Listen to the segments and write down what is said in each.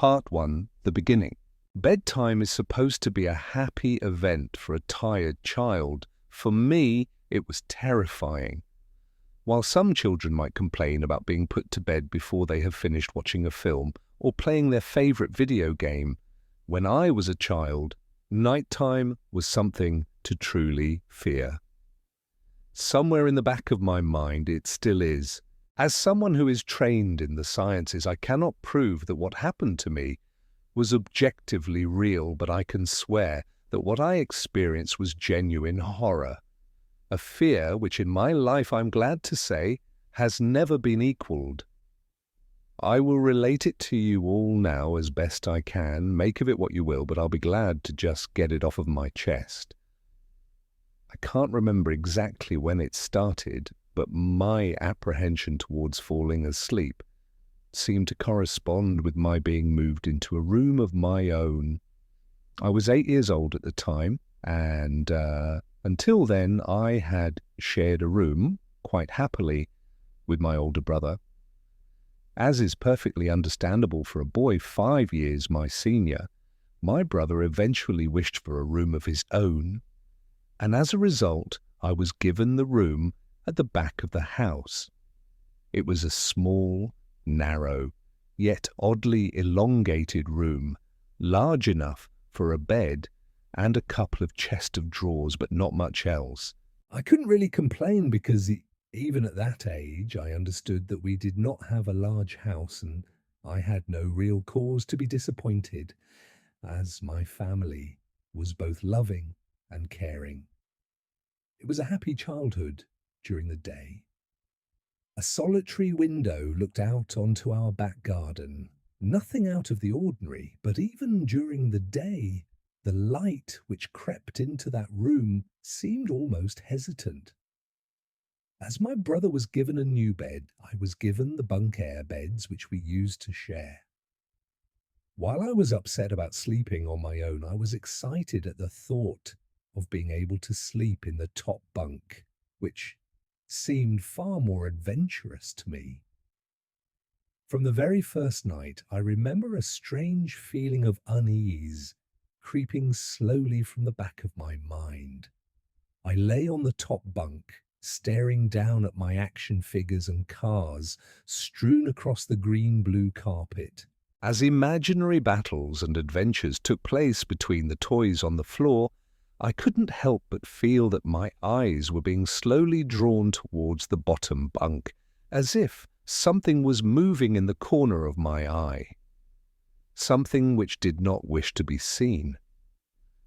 Part 1. The Beginning. Bedtime is supposed to be a happy event for a tired child. For me, it was terrifying. While some children might complain about being put to bed before they have finished watching a film or playing their favorite video game, when I was a child, nighttime was something to truly fear. Somewhere in the back of my mind, it still is. As someone who is trained in the sciences, I cannot prove that what happened to me was objectively real, but I can swear that what I experienced was genuine horror. A fear which in my life, I'm glad to say, has never been equaled. I will relate it to you all now as best I can. Make of it what you will, but I'll be glad to just get it off of my chest. I can't remember exactly when it started, but my apprehension towards falling asleep seemed to correspond with my being moved into a room of my own. I was 8 years old at the time, and until then I had shared a room, quite happily, with my older brother. As is perfectly understandable for a boy 5 years my senior, my brother eventually wished for a room of his own, and as a result I was given the room at the back of the house. It was a small, narrow, yet oddly elongated room, large enough for a bed and a couple of chests of drawers, but not much else. I couldn't really complain because even at that age I understood that we did not have a large house, and I had no real cause to be disappointed, as my family was both loving and caring. It was a happy childhood during the day. A solitary window looked out onto our back garden. Nothing out of the ordinary, but even during the day, the light which crept into that room seemed almost hesitant. As my brother was given a new bed, I was given the bunk air beds which we used to share. While I was upset about sleeping on my own, I was excited at the thought of being able to sleep in the top bunk, which seemed far more adventurous to me. From the very first night, I remember a strange feeling of unease creeping slowly from the back of my mind. I lay on the top bunk, staring down at my action figures and cars strewn across the green-blue carpet. As imaginary battles and adventures took place between the toys on the floor, I couldn't help but feel that my eyes were being slowly drawn towards the bottom bunk, as if something was moving in the corner of my eye. Something which did not wish to be seen.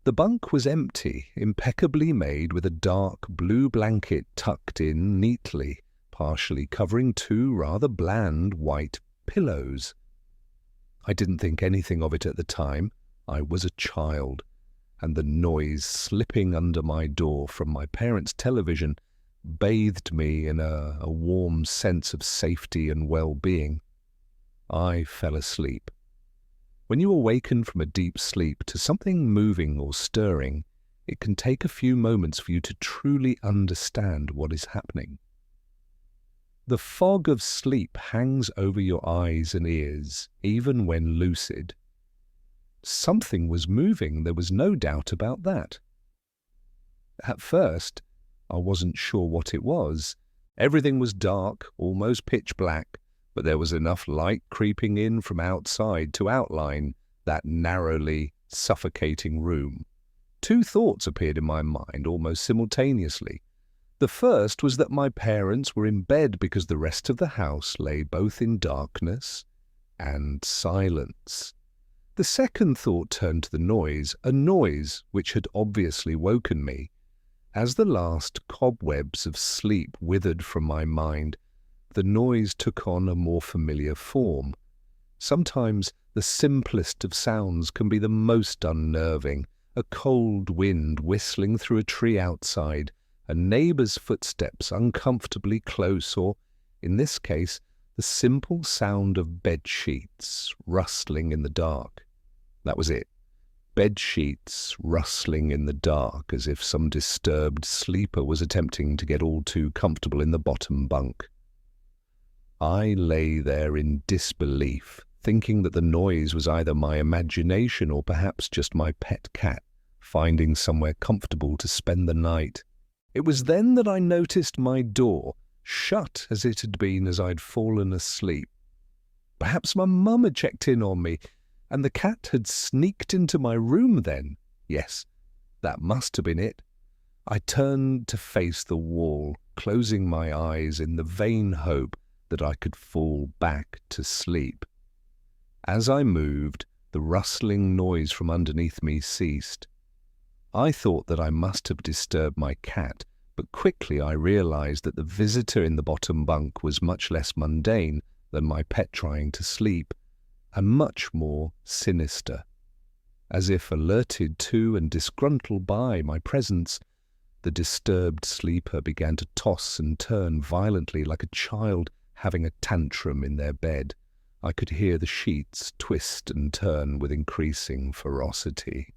The bunk was empty, impeccably made, with a dark blue blanket tucked in neatly, partially covering two rather bland white pillows. I didn't think anything of it at the time. I was a child, and the noise slipping under my door from my parents' television bathed me in a warm sense of safety and well-being. I fell asleep. When you awaken from a deep sleep to something moving or stirring, it can take a few moments for you to truly understand what is happening. The fog of sleep hangs over your eyes and ears, even when lucid. Something was moving, there was no doubt about that. At first, I wasn't sure what it was. Everything was dark, almost pitch black, but there was enough light creeping in from outside to outline that narrowly suffocating room. Two thoughts appeared in my mind almost simultaneously. The first was that my parents were in bed because the rest of the house lay both in darkness and silence. The second thought turned to the noise, a noise which had obviously woken me. As the last cobwebs of sleep withered from my mind, the noise took on a more familiar form. Sometimes the simplest of sounds can be the most unnerving. A cold wind whistling through a tree outside, a neighbour's footsteps uncomfortably close, or, in this case, the simple sound of bed sheets rustling in the dark. That was it. Bed sheets rustling in the dark, as if some disturbed sleeper was attempting to get all too comfortable in the bottom bunk. I lay there in disbelief, thinking that the noise was either my imagination or perhaps just my pet cat finding somewhere comfortable to spend the night. It was then that I noticed my door, shut as it had been as I'd fallen asleep. Perhaps my mum had checked in on me, and the cat had sneaked into my room then. Yes, that must have been it. I turned to face the wall, closing my eyes in the vain hope that I could fall back to sleep. As I moved, the rustling noise from underneath me ceased. I thought that I must have disturbed my cat, but quickly I realized that the visitor in the bottom bunk was much less mundane than my pet trying to sleep, and much more sinister. As if alerted to and disgruntled by my presence, the disturbed sleeper began to toss and turn violently like a child having a tantrum in their bed. I could hear the sheets twist and turn with increasing ferocity.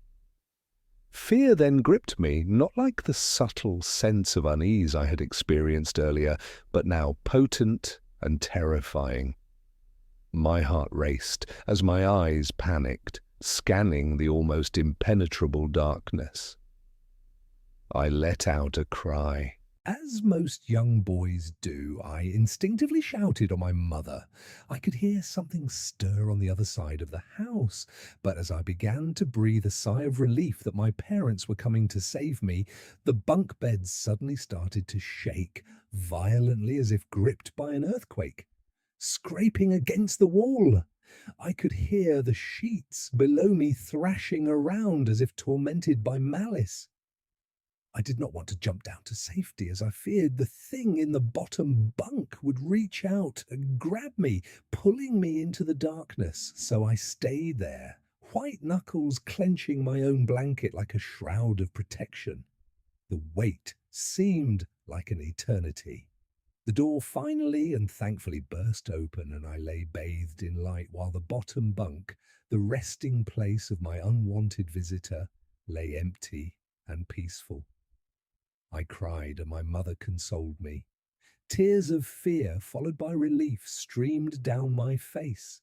Fear then gripped me, not like the subtle sense of unease I had experienced earlier, but now potent and terrifying. My heart raced as my eyes panicked, scanning the almost impenetrable darkness. I let out a cry. As most young boys do, I instinctively shouted on my mother. I could hear something stir on the other side of the house, but as I began to breathe a sigh of relief that my parents were coming to save me, the bunk beds suddenly started to shake, violently as if gripped by an earthquake, scraping against the wall. I could hear the sheets below me thrashing around as if tormented by malice. I did not want to jump down to safety, as I feared the thing in the bottom bunk would reach out and grab me, pulling me into the darkness. So I stayed there, white knuckles clenching my own blanket like a shroud of protection. The wait seemed like an eternity. The door finally and thankfully burst open, and I lay bathed in light while the bottom bunk, the resting place of my unwanted visitor, lay empty and peaceful. I cried, and my mother consoled me. Tears of fear, followed by relief, streamed down my face.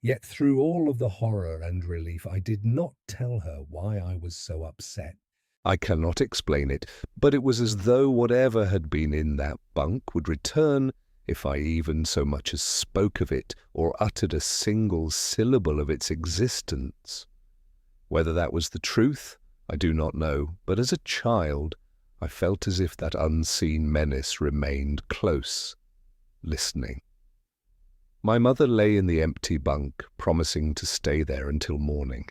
Yet through all of the horror and relief, I did not tell her why I was so upset. I cannot explain it, but it was as though whatever had been in that bunk would return if I even so much as spoke of it or uttered a single syllable of its existence. Whether that was the truth, I do not know, but as a child, I felt as if that unseen menace remained close, listening. My mother lay in the empty bunk, promising to stay there until morning.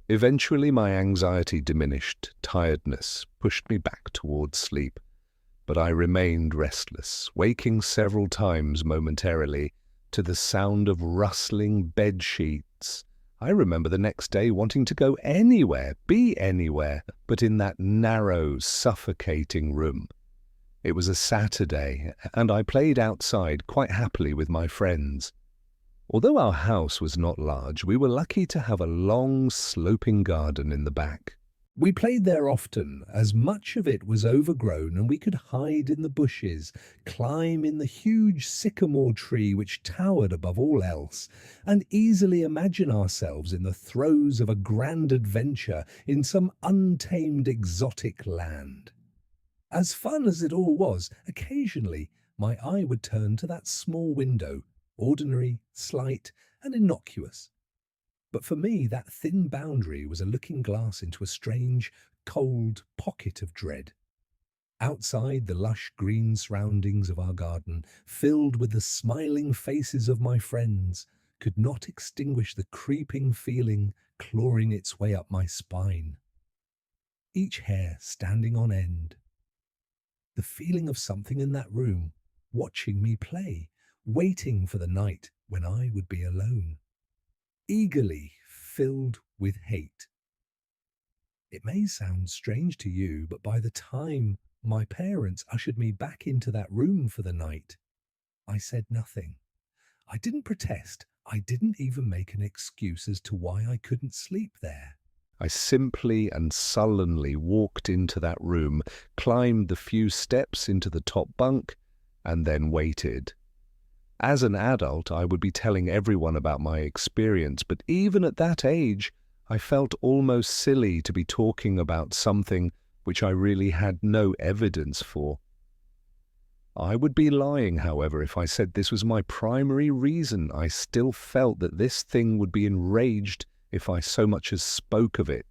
Eventually my anxiety diminished, tiredness pushed me back towards sleep, but I remained restless, waking several times momentarily to the sound of rustling bed sheets. I remember the next day wanting to go anywhere, be anywhere, but in that narrow, suffocating room. It was a Saturday, and I played outside quite happily with my friends. Although our house was not large, we were lucky to have a long, sloping garden in the back. We played there often, as much of it was overgrown and we could hide in the bushes, climb in the huge sycamore tree which towered above all else, and easily imagine ourselves in the throes of a grand adventure in some untamed exotic land. As fun as it all was, occasionally my eye would turn to that small window, ordinary, slight, and innocuous. But for me, that thin boundary was a looking glass into a strange, cold pocket of dread. Outside, the lush green surroundings of our garden, filled with the smiling faces of my friends, could not extinguish the creeping feeling clawing its way up my spine. Each hair standing on end. The feeling of something in that room, watching me play, waiting for the night when I would be alone. Eagerly filled with hate. It may sound strange to you, but by the time my parents ushered me back into that room for the night, I said nothing. I didn't protest. I didn't even make an excuse as to why I couldn't sleep there. I simply and sullenly walked into that room, climbed the few steps into the top bunk, and then waited. As an adult, I would be telling everyone about my experience, but even at that age, I felt almost silly to be talking about something which I really had no evidence for. I would be lying, however, if I said this was my primary reason. I still felt that this thing would be enraged if I so much as spoke of it.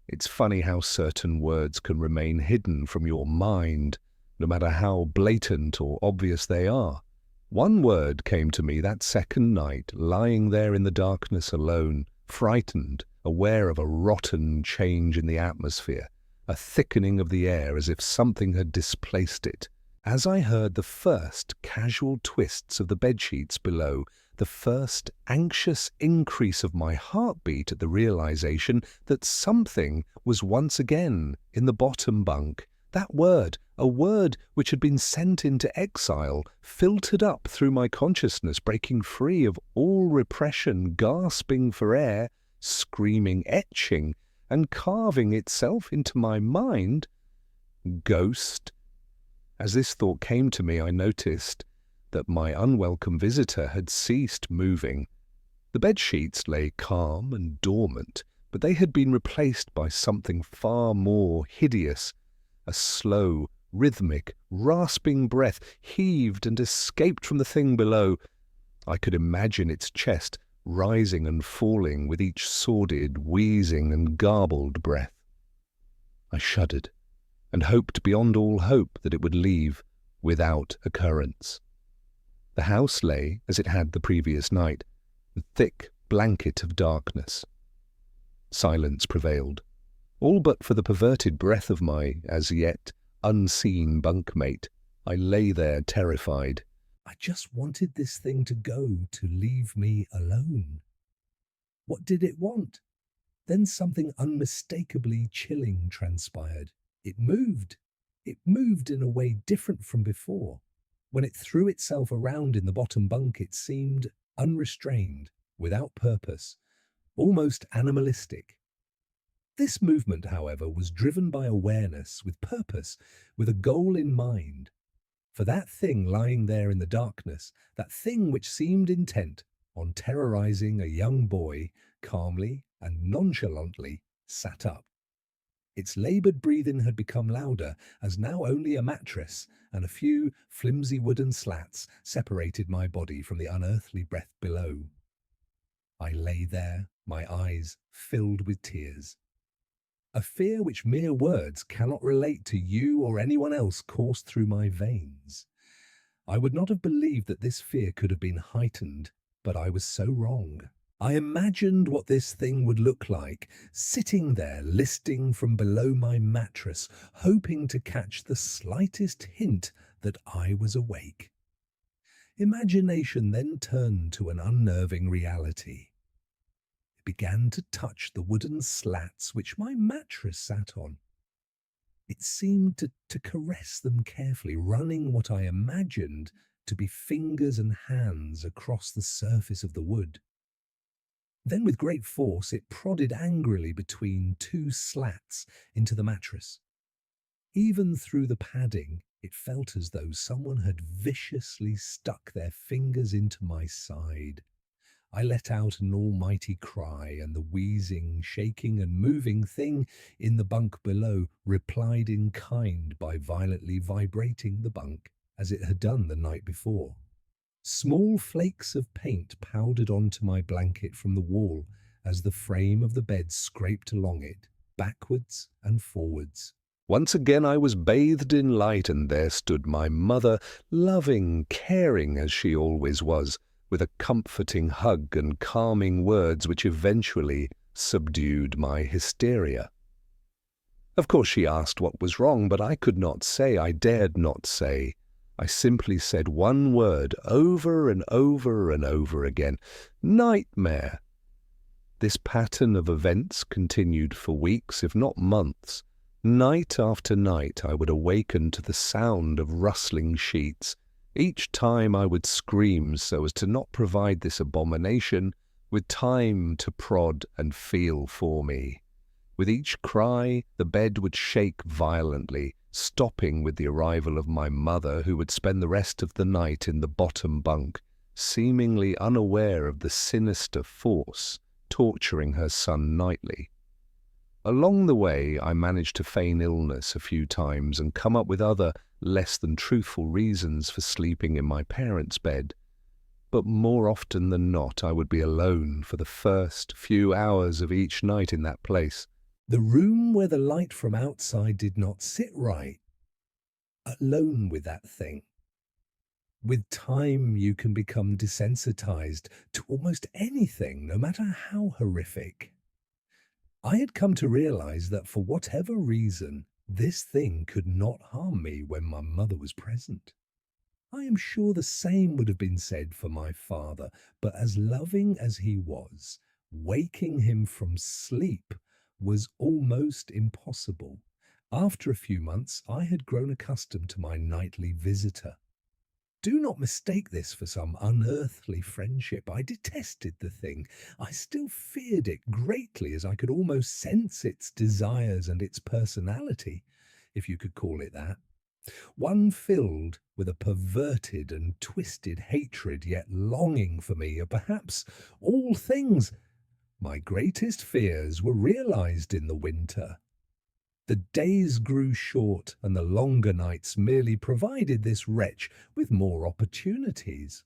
It's funny how certain words can remain hidden from your mind, no matter how blatant or obvious they are. One word came to me that second night, lying there in the darkness alone, frightened, aware of a rotten change in the atmosphere, a thickening of the air as if something had displaced it. As I heard the first casual twists of the bedsheets below, the first anxious increase of my heartbeat at the realization that something was once again in the bottom bunk, that word, a word which had been sent into exile, filtered up through my consciousness, breaking free of all repression, gasping for air, screaming, etching, and carving itself into my mind. Ghost. As this thought came to me, I noticed that my unwelcome visitor had ceased moving. The bedsheets lay calm and dormant, but they had been replaced by something far more hideous. A slow, rhythmic, rasping breath heaved and escaped from the thing below. I could imagine its chest rising and falling with each sordid, wheezing and garbled breath. I shuddered and hoped beyond all hope that it would leave without occurrence. The house lay as it had the previous night, a thick blanket of darkness. Silence prevailed, all but for the perverted breath of my, as yet, unseen bunkmate. I lay there terrified. I just wanted this thing to go, to leave me alone. What did it want? Then something unmistakably chilling transpired. It moved. It moved in a way different from before. When it threw itself around in the bottom bunk, it seemed unrestrained, without purpose, almost animalistic. This movement, however, was driven by awareness, with purpose, with a goal in mind. For that thing lying there in the darkness, that thing which seemed intent on terrorizing a young boy, calmly and nonchalantly sat up. Its laboured breathing had become louder, as now only a mattress and a few flimsy wooden slats separated my body from the unearthly breath below. I lay there, my eyes filled with tears. A fear which mere words cannot relate to you or anyone else coursed through my veins. I would not have believed that this fear could have been heightened, but I was so wrong. I imagined what this thing would look like, sitting there listing from below my mattress, hoping to catch the slightest hint that I was awake. Imagination then turned to an unnerving reality. It began to touch the wooden slats which my mattress sat on. It seemed to caress them carefully, running what I imagined to be fingers and hands across the surface of the wood. Then with great force it prodded angrily between two slats into the mattress. Even through the padding, it felt as though someone had viciously stuck their fingers into my side. I let out an almighty cry, and the wheezing, shaking and moving thing in the bunk below replied in kind by violently vibrating the bunk as it had done the night before. Small flakes of paint powdered onto my blanket from the wall as the frame of the bed scraped along it, backwards and forwards. Once again I was bathed in light, and there stood my mother, loving, caring as she always was, with a comforting hug and calming words which eventually subdued my hysteria. Of course she asked what was wrong, but I could not say, I dared not say. I simply said one word over and over and over again: nightmare. This pattern of events continued for weeks, if not months. Night after night I would awaken to the sound of rustling sheets. Each time I would scream so as to not provide this abomination with time to prod and feel for me. With each cry, the bed would shake violently, stopping with the arrival of my mother, who would spend the rest of the night in the bottom bunk, seemingly unaware of the sinister force torturing her son nightly. Along the way, I managed to feign illness a few times and come up with other, less than truthful reasons for sleeping in my parents' bed. But more often than not, I would be alone for the first few hours of each night in that place. The room where the light from outside did not sit right. Alone with that thing. With time, you can become desensitized to almost anything, no matter how horrific. I had come to realize that for whatever reason, this thing could not harm me when my mother was present. I am sure the same would have been said for my father, but as loving as he was, waking him from sleep was almost impossible. After a few months, I had grown accustomed to my nightly visitor. Do not mistake this for some unearthly friendship. I detested the thing. I still feared it greatly, as I could almost sense its desires and its personality, if you could call it that. One filled with a perverted and twisted hatred, yet longing for me, or perhaps all things. My greatest fears were realized in the winter. The days grew short, and the longer nights merely provided this wretch with more opportunities.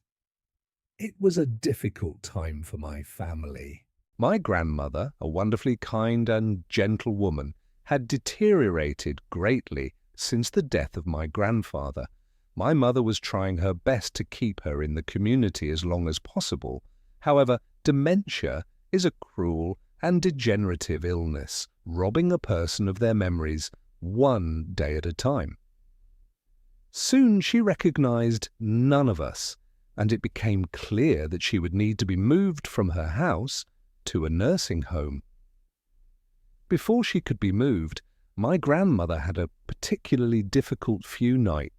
It was a difficult time for my family. My grandmother, a wonderfully kind and gentle woman, had deteriorated greatly since the death of my grandfather. My mother was trying her best to keep her in the community as long as possible. However, dementia is a cruel and degenerative illness, robbing a person of their memories one day at a time. Soon she recognized none of us, and it became clear that she would need to be moved from her house to a nursing home. Before she could be moved, my grandmother had a particularly difficult few nights,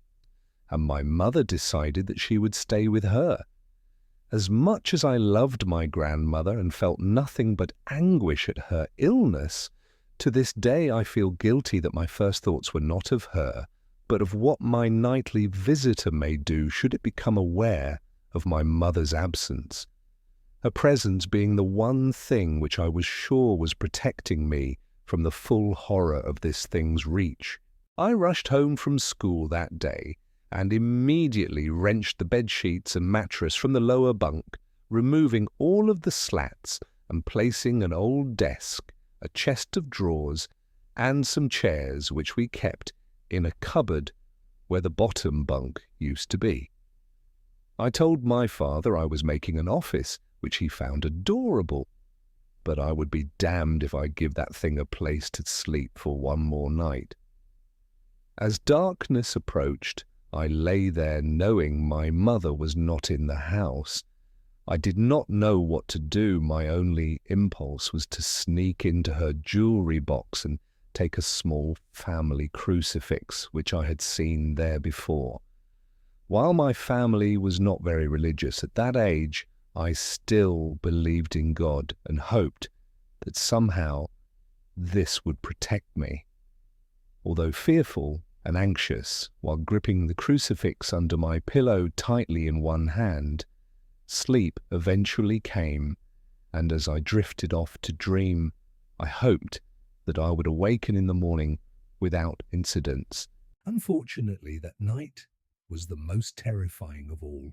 and my mother decided that she would stay with her. As much as I loved my grandmother and felt nothing but anguish at her illness, to this day I feel guilty that my first thoughts were not of her, but of what my nightly visitor may do should it become aware of my mother's absence, her presence being the one thing which I was sure was protecting me from the full horror of this thing's reach. I rushed home from school that day and immediately wrenched the bedsheets and mattress from the lower bunk, removing all of the slats and placing an old desk, a chest of drawers, and some chairs which we kept in a cupboard where the bottom bunk used to be. I told my father I was making an office, which he found adorable, but I would be damned if I'd give that thing a place to sleep for one more night. As darkness approached, I lay there knowing my mother was not in the house. I did not know what to do. My only impulse was to sneak into her jewelry box and take a small family crucifix which I had seen there before. While my family was not very religious at that age, I still believed in God and hoped that somehow this would protect me. Although fearful and anxious, while gripping the crucifix under my pillow tightly in one hand, sleep eventually came, and as I drifted off to dream, I hoped that I would awaken in the morning without incidents. Unfortunately, that night was the most terrifying of all.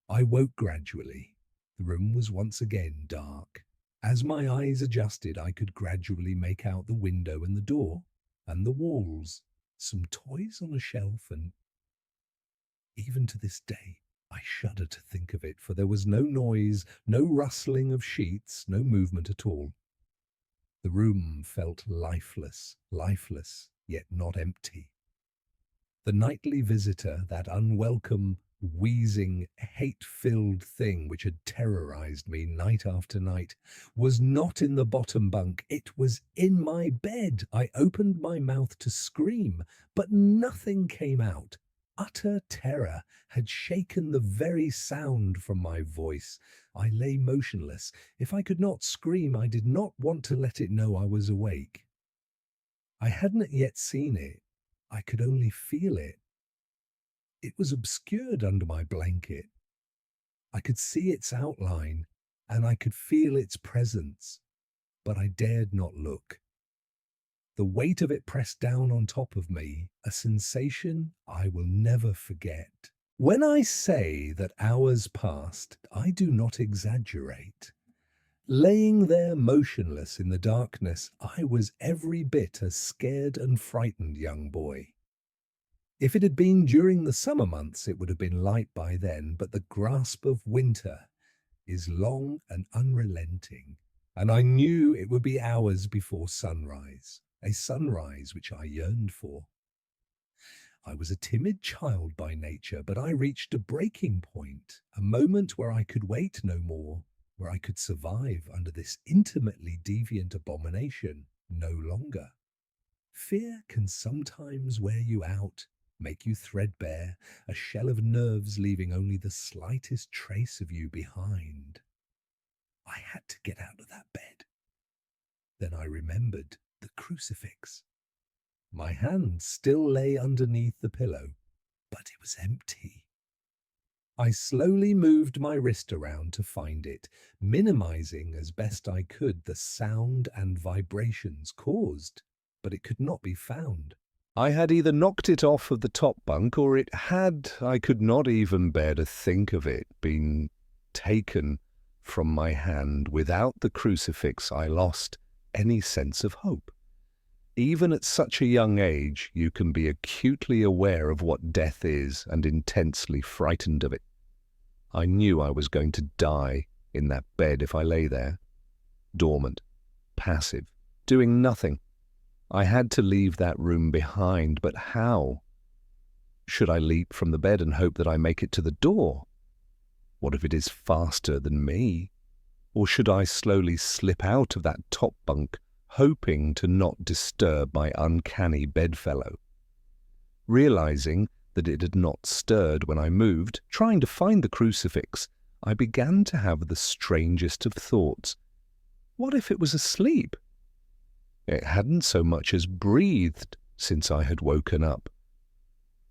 I woke gradually. The room was once again dark. As my eyes adjusted, I could gradually make out the window and the door, and the walls, some toys on a shelf, and even to this day, I shudder to think of it, for there was no noise, no rustling of sheets, no movement at all. The room felt lifeless, yet not empty. The nightly visitor, that unwelcome, wheezing, hate-filled thing which had terrorized me night after night, was not in the bottom bunk. It was in my bed. I opened my mouth to scream, but nothing came out. Utter terror had shaken the very sound from my voice. I lay motionless. If I could not scream, I did not want to let it know I was awake. I hadn't yet seen it, I could only feel it. It was obscured under my blanket. I could see its outline, and I could feel its presence, but I dared not look. The weight of it pressed down on top of me, a sensation I will never forget. When I say that hours passed, I do not exaggerate. Laying there motionless in the darkness, I was every bit a scared and frightened young boy. If it had been during the summer months, it would have been light by then, but the grasp of winter is long and unrelenting, and I knew it would be hours before sunrise, a sunrise which I yearned for. I was a timid child by nature, but I reached a breaking point, a moment where I could wait no more, where I could survive under this intimately deviant abomination no longer. Fear can sometimes wear you out, make you threadbare, a shell of nerves leaving only the slightest trace of you behind. I had to get out of that bed. Then I remembered the crucifix. My hand still lay underneath the pillow, but it was empty. I slowly moved my wrist around to find it, minimizing as best I could the sound and vibrations caused, but it could not be found. I had either knocked it off of the top bunk, or it had, I could not even bear to think of it, been taken from my hand. Without the crucifix, I lost any sense of hope. Even at such a young age, you can be acutely aware of what death is and intensely frightened of it. I knew I was going to die in that bed if I lay there, dormant, passive, doing nothing. I had to leave that room behind, but how? Should I leap from the bed and hope that I make it to the door? What if it is faster than me? Or should I slowly slip out of that top bunk, hoping to not disturb my uncanny bedfellow? Realizing that it had not stirred when I moved, trying to find the crucifix, I began to have the strangest of thoughts. What if it was asleep? It hadn't so much as breathed since I had woken up.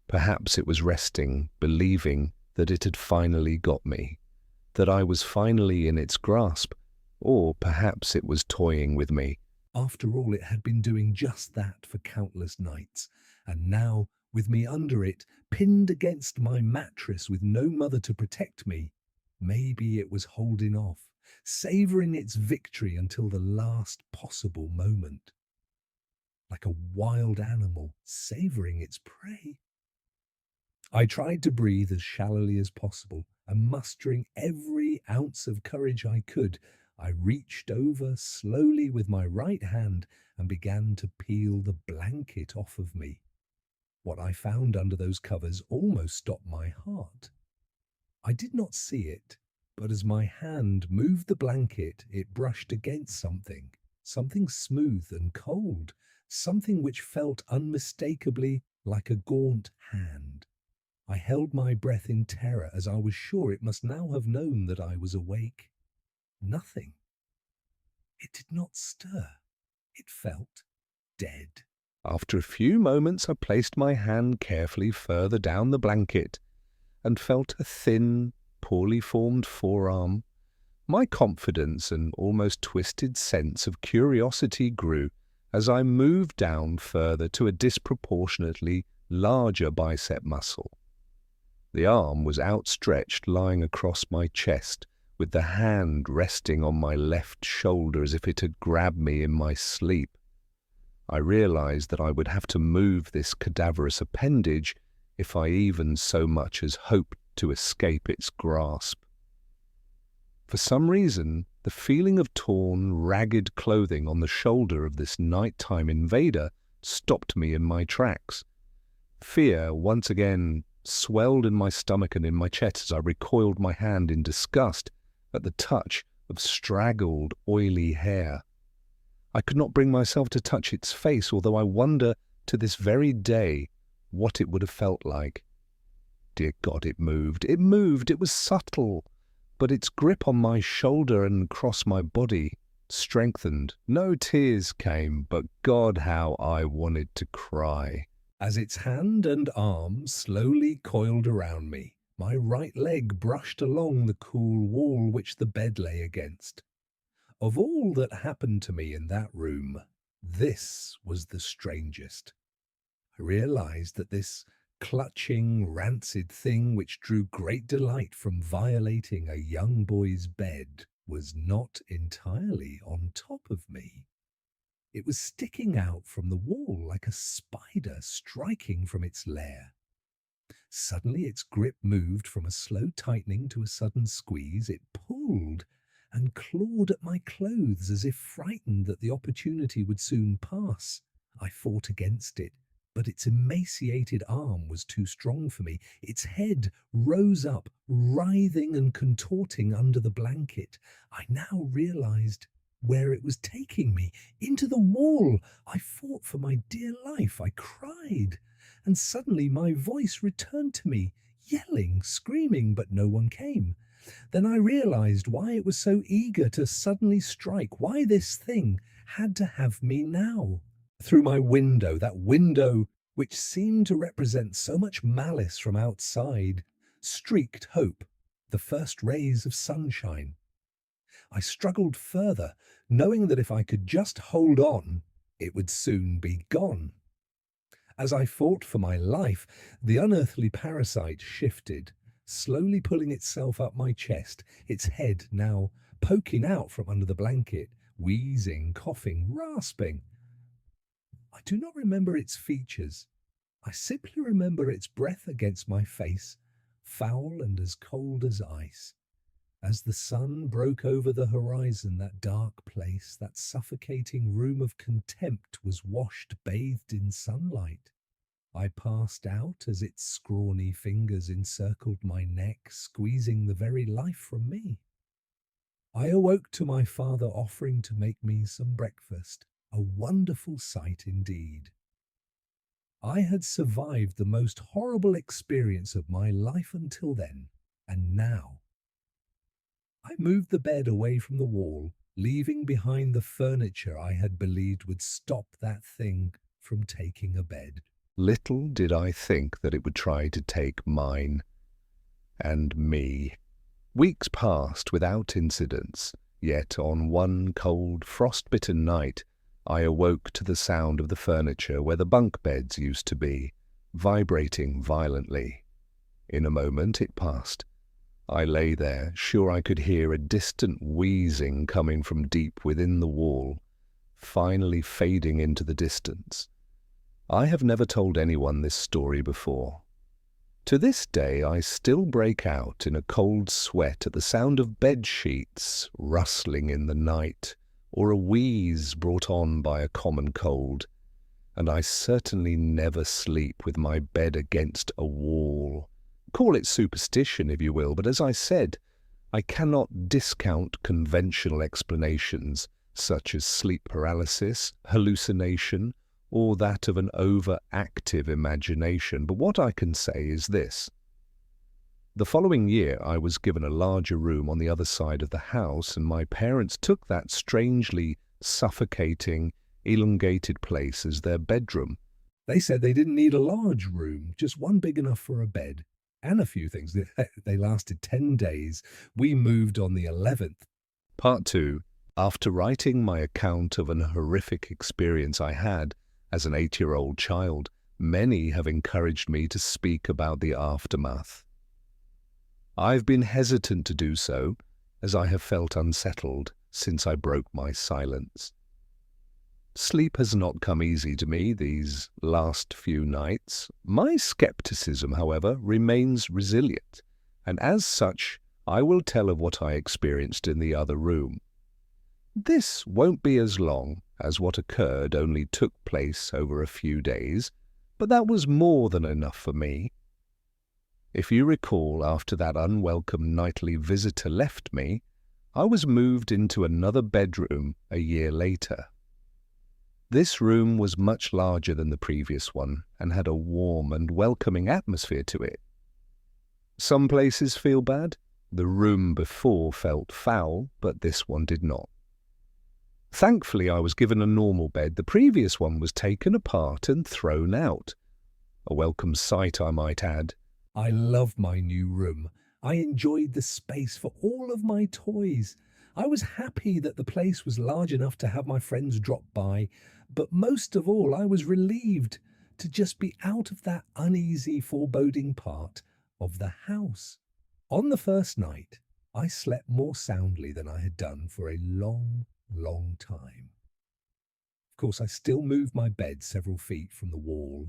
Perhaps it was resting, believing that it had finally got me, that I was finally in its grasp, or perhaps it was toying with me. After all, it had been doing just that for countless nights, and now, with me under it, pinned against my mattress with no mother to protect me, maybe it was holding off, savouring its victory until the last possible moment. Like a wild animal savouring its prey. I tried to breathe as shallowly as possible, and mustering every ounce of courage I could, I reached over slowly with my right hand and began to peel the blanket off of me. What I found under those covers almost stopped my heart. I did not see it, but as my hand moved the blanket, it brushed against something, something smooth and cold, something which felt unmistakably like a gaunt hand. I held my breath in terror, as I was sure it must now have known that I was awake. Nothing. It did not stir. It felt dead. After a few moments, I placed my hand carefully further down the blanket and felt a thin, poorly formed forearm. My confidence and almost twisted sense of curiosity grew as I moved down further to a disproportionately larger bicep muscle. The arm was outstretched, lying across my chest, with the hand resting on my left shoulder as if it had grabbed me in my sleep. I realized that I would have to move this cadaverous appendage if I even so much as hoped to escape its grasp. For some reason, the feeling of torn, ragged clothing on the shoulder of this nighttime invader stopped me in my tracks. Fear once again swelled in my stomach and in my chest as I recoiled my hand in disgust at the touch of straggled, oily hair. I could not bring myself to touch its face, although I wonder to this very day what it would have felt like. Dear God, it moved. It moved. It was subtle, but its grip on my shoulder and across my body strengthened. No tears came, but God, how I wanted to cry. As its hand and arm slowly coiled around me, my right leg brushed along the cool wall which the bed lay against. Of all that happened to me in that room, this was the strangest. I realized that this clutching, rancid thing which drew great delight from violating a young boy's bed was not entirely on top of me. It was sticking out from the wall like a spider striking from its lair. Suddenly its grip moved from a slow tightening to a sudden squeeze. It pulled and clawed at my clothes as if frightened that the opportunity would soon pass. I fought against it, but its emaciated arm was too strong for me. Its head rose up, writhing and contorting under the blanket. I now realized where it was taking me, into the wall. I fought for my dear life. I cried, and suddenly my voice returned to me, yelling, screaming, but no one came. Then I realized why it was so eager to suddenly strike, why this thing had to have me now. Through my window, that window which seemed to represent so much malice from outside, streaked hope, the first rays of sunshine. I struggled further, knowing that if I could just hold on, it would soon be gone. As I fought for my life, the unearthly parasite shifted, slowly pulling itself up my chest, its head now poking out from under the blanket, wheezing, coughing, rasping. I do not remember its features. I simply remember its breath against my face, foul and as cold as ice. As the sun broke over the horizon, that dark place, that suffocating room of contempt was washed, bathed in sunlight. I passed out as its scrawny fingers encircled my neck, squeezing the very life from me. I awoke to my father offering to make me some breakfast, a wonderful sight indeed. I had survived the most horrible experience of my life until then, and now I moved the bed away from the wall, leaving behind the furniture I had believed would stop that thing from taking a bed. Little did I think that it would try to take mine and me. Weeks passed without incidents, yet on one cold, frost-bitten night, I awoke to the sound of the furniture where the bunk beds used to be, vibrating violently. In a moment it passed. I lay there, sure I could hear a distant wheezing coming from deep within the wall, finally fading into the distance. I have never told anyone this story before. To this day I still break out in a cold sweat at the sound of bed sheets rustling in the night, or a wheeze brought on by a common cold, and I certainly never sleep with my bed against a wall. Call it superstition if you will, but as I said, I cannot discount conventional explanations such as sleep paralysis, hallucination, or that of an overactive imagination. But what I can say is this. The following year I was given a larger room on the other side of the house, and my parents took that strangely suffocating, elongated place as their bedroom. They said they didn't need a large room, just one big enough for a bed. And a few things. They lasted 10 days. We moved on the 11th. Part 2. After writing my account of an horrific experience I had as an 8-year-old child, many have encouraged me to speak about the aftermath. I've been hesitant to do so, as I have felt unsettled since I broke my silence. Sleep has not come easy to me these last few nights. My skepticism, however, remains resilient, and as such, I will tell of what I experienced in the other room. This won't be as long as what occurred only took place over a few days, but that was more than enough for me. If you recall, after that unwelcome nightly visitor left me, I was moved into another bedroom a year later. This room was much larger than the previous one and had a warm and welcoming atmosphere to it. Some places feel bad. The room before felt foul, but this one did not. Thankfully, I was given a normal bed. The previous one was taken apart and thrown out. a welcome sight I might add. I loved my new room. I enjoyed the space for all of my toys. I was happy that the place was large enough to have my friends drop by, but most of all, I was relieved to just be out of that uneasy, foreboding part of the house. On the first night, I slept more soundly than I had done for a long, long time. Of course, I still moved my bed several feet from the wall.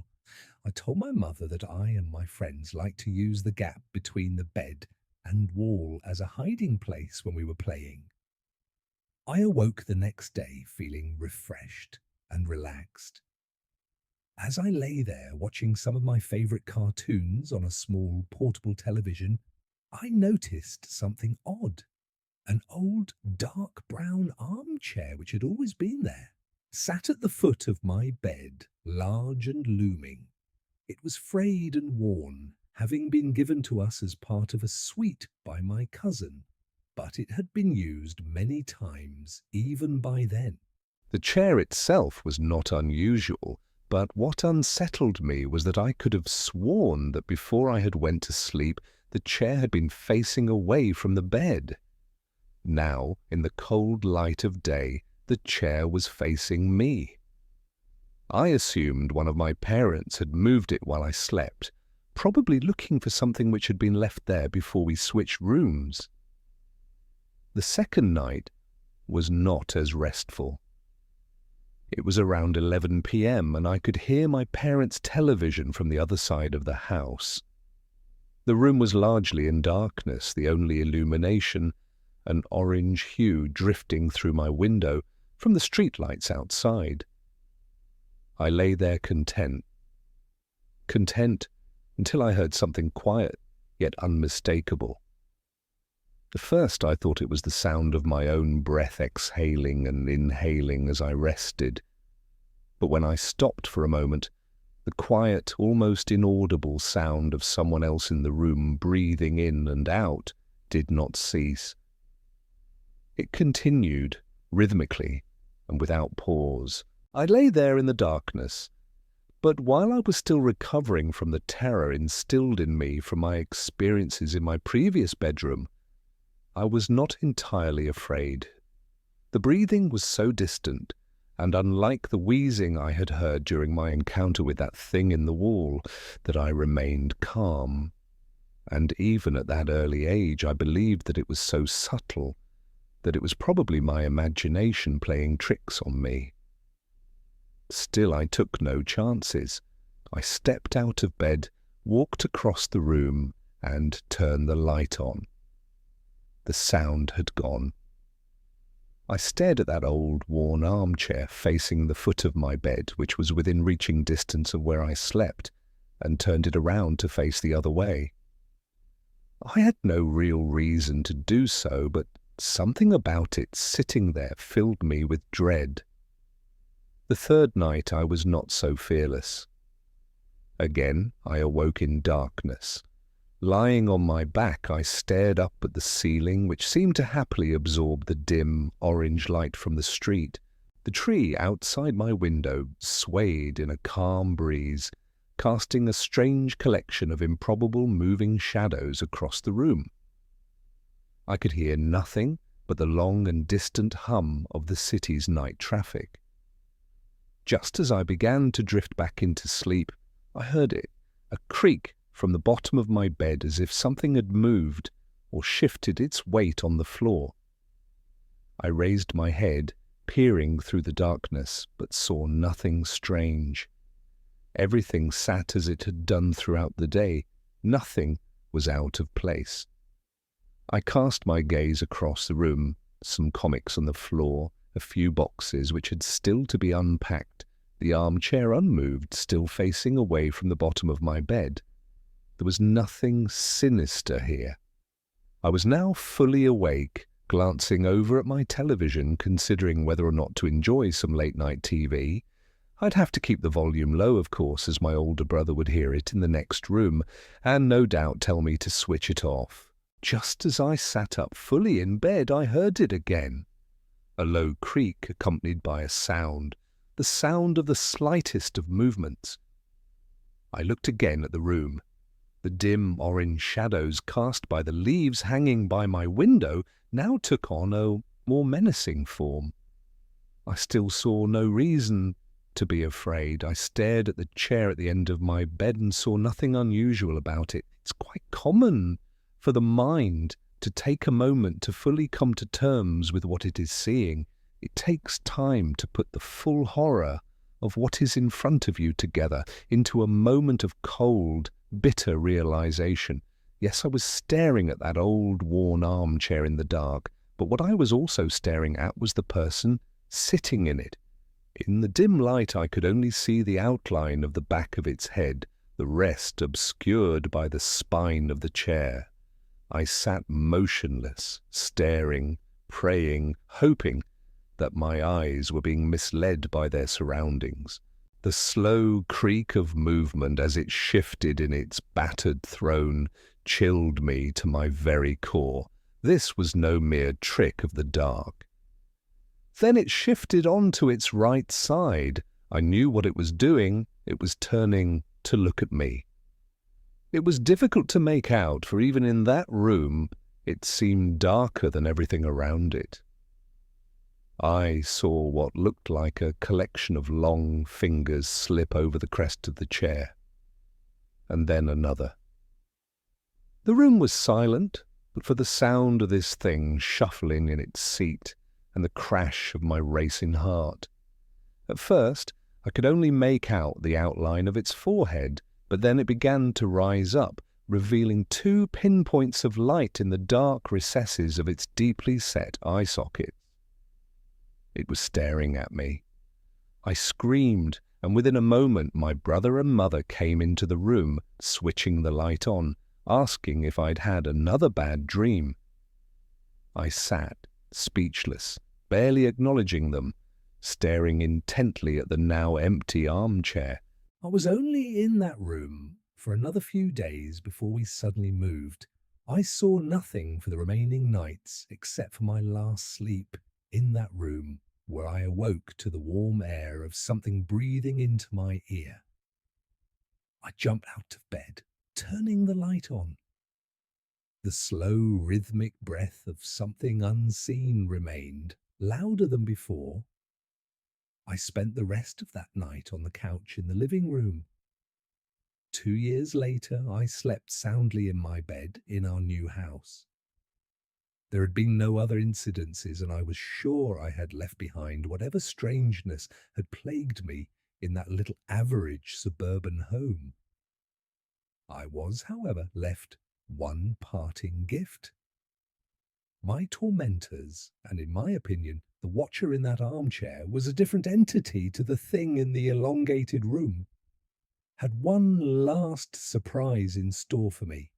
I told my mother that I and my friends liked to use the gap between the bed and wall as a hiding place when we were playing. I awoke the next day feeling refreshed and relaxed. As I lay there watching some of my favorite cartoons on a small portable television, I noticed something odd. An old dark brown armchair which had always been there sat at the foot of my bed, large and looming. It was frayed and worn, having been given to us as part of a suite by my cousin, but it had been used many times even by then. The chair itself was not unusual, but what unsettled me was that I could have sworn that before I had went to sleep, the chair had been facing away from the bed. Now, in the cold light of day, the chair was facing me. I assumed one of my parents had moved it while I slept, probably looking for something which had been left there before we switched rooms. The second night was not as restful. It was around 11 p.m. and I could hear my parents' television from the other side of the house. The room was largely in darkness, the only illumination, an orange hue drifting through my window from the streetlights outside. I lay there content until I heard something quiet yet unmistakable. At first I thought it was the sound of my own breath exhaling and inhaling as I rested, but when I stopped for a moment, the quiet, almost inaudible sound of someone else in the room breathing in and out did not cease. It continued, rhythmically and without pause. I lay there in the darkness, but while I was still recovering from the terror instilled in me from my experiences in my previous bedroom, I was not entirely afraid. The breathing was so distant, and unlike the wheezing I had heard during my encounter with that thing in the wall, that I remained calm. And even at that early age, I believed that it was so subtle that it was probably my imagination playing tricks on me. Still, I took no chances. I stepped out of bed, walked across the room, and turned the light on. The sound had gone. I stared at that old, worn armchair facing the foot of my bed, which was within reaching distance of where I slept, and turned it around to face the other way. I had no real reason to do so, but something about it sitting there filled me with dread. The third night I was not so fearless. Again I awoke in darkness. Lying on my back, I stared up at the ceiling, which seemed to happily absorb the dim, orange light from the street. The tree outside my window swayed in a calm breeze, casting a strange collection of improbable moving shadows across the room. I could hear nothing but the long and distant hum of the city's night traffic. Just as I began to drift back into sleep, I heard it, a creak from the bottom of my bed, as if something had moved or shifted its weight on the floor. I raised my head, peering through the darkness, but saw nothing strange. Everything sat as it had done throughout the day. Nothing was out of place. I cast my gaze across the room, some comics on the floor, a few boxes which had still to be unpacked, the armchair unmoved, still facing away from the bottom of my bed. There was nothing sinister here. I was now fully awake, glancing over at my television, considering whether or not to enjoy some late-night TV. I'd have to keep the volume low, of course, as my older brother would hear it in the next room, and no doubt tell me to switch it off. Just as I sat up fully in bed, I heard it again. A low creak accompanied by a sound, the sound of the slightest of movements. I looked again at the room. The dim orange shadows cast by the leaves hanging by my window now took on a more menacing form. I still saw no reason to be afraid. I stared at the chair at the end of my bed and saw nothing unusual about it. It's quite common for the mind to take a moment to fully come to terms with what it is seeing. It takes time to put the full horror of what is in front of you together into a moment of cold, bitter realization. Yes, I was staring at that old, worn armchair in the dark, but what I was also staring at was the person sitting in it. In the dim light, I could only see the outline of the back of its head, the rest obscured by the spine of the chair. I sat motionless, staring, praying, hoping that my eyes were being misled by their surroundings. The slow creak of movement as it shifted in its battered throne chilled me to my very core. This was no mere trick of the dark. Then it shifted onto its right side. I knew what it was doing. It was turning to look at me. It was difficult to make out, for even in that room, it seemed darker than everything around it. I saw what looked like a collection of long fingers slip over the crest of the chair, and then another. The room was silent, but for the sound of this thing shuffling in its seat and the crash of my racing heart. At first, I could only make out the outline of its forehead, but then it began to rise up, revealing 2 pinpoints of light in the dark recesses of its deeply set eye sockets. It was staring at me. I screamed, and within a moment my brother and mother came into the room, switching the light on, asking if I'd had another bad dream. I sat, speechless, barely acknowledging them, staring intently at the now empty armchair. I was only in that room for another few days before we suddenly moved. I saw nothing for the remaining nights except for my last sleep in that room, where I awoke to the warm air of something breathing into my ear. I jumped out of bed, turning the light on. The slow, rhythmic breath of something unseen remained, louder than before. I spent the rest of that night on the couch in the living room. 2 years later, I slept soundly in my bed in our new house. There had been no other incidences, and I was sure I had left behind whatever strangeness had plagued me in that little average suburban home. I was, however, left one parting gift. My tormentors, and in my opinion, the watcher in that armchair was a different entity to the thing in the elongated room, had one last surprise in store for me.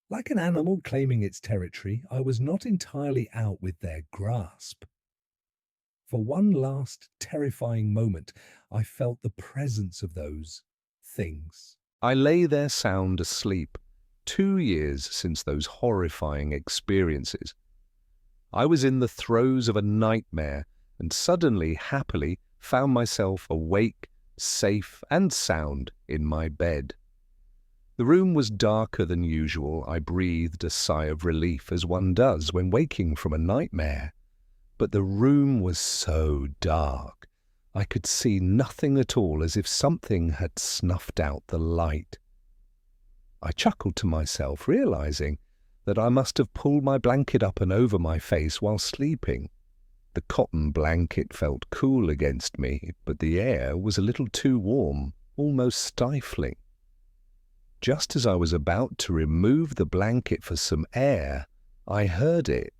Like an animal claiming its territory, I was not entirely out with their grasp. For one last terrifying moment, I felt the presence of those things. I lay there sound asleep, 2 years since those horrifying experiences. I was in the throes of a nightmare and suddenly, happily, found myself awake, safe and sound in my bed. The room was darker than usual. I breathed a sigh of relief, as one does when waking from a nightmare. But the room was so dark, I could see nothing at all, as if something had snuffed out the light. I chuckled to myself, realizing that I must have pulled my blanket up and over my face while sleeping. The cotton blanket felt cool against me, but the air was a little too warm, almost stifling. Just as I was about to remove the blanket for some air, I heard it.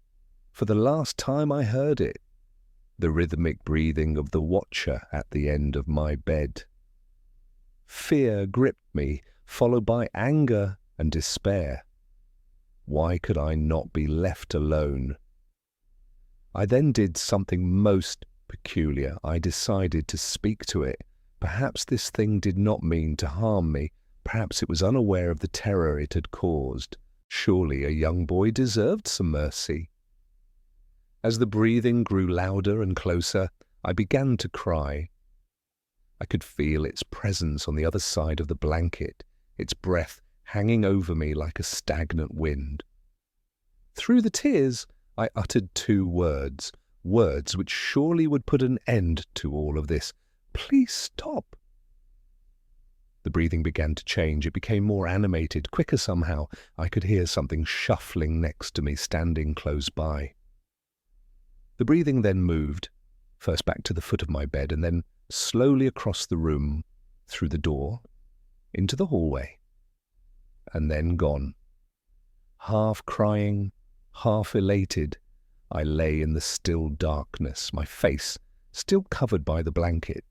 For the last time I heard it. The rhythmic breathing of the watcher at the end of my bed. Fear gripped me, followed by anger and despair. Why could I not be left alone? I then did something most peculiar. I decided to speak to it. Perhaps this thing did not mean to harm me. Perhaps it was unaware of the terror it had caused. Surely a young boy deserved some mercy. As the breathing grew louder and closer, I began to cry. I could feel its presence on the other side of the blanket, its breath hanging over me like a stagnant wind. Through the tears, I uttered two words, words which surely would put an end to all of this. Please stop. The breathing began to change. It became more animated, quicker somehow. I could hear something shuffling next to me, standing close by. The breathing then moved, first back to the foot of my bed and then slowly across the room, through the door, into the hallway, and then gone. Half crying, half elated, I lay in the still darkness, my face still covered by the blanket.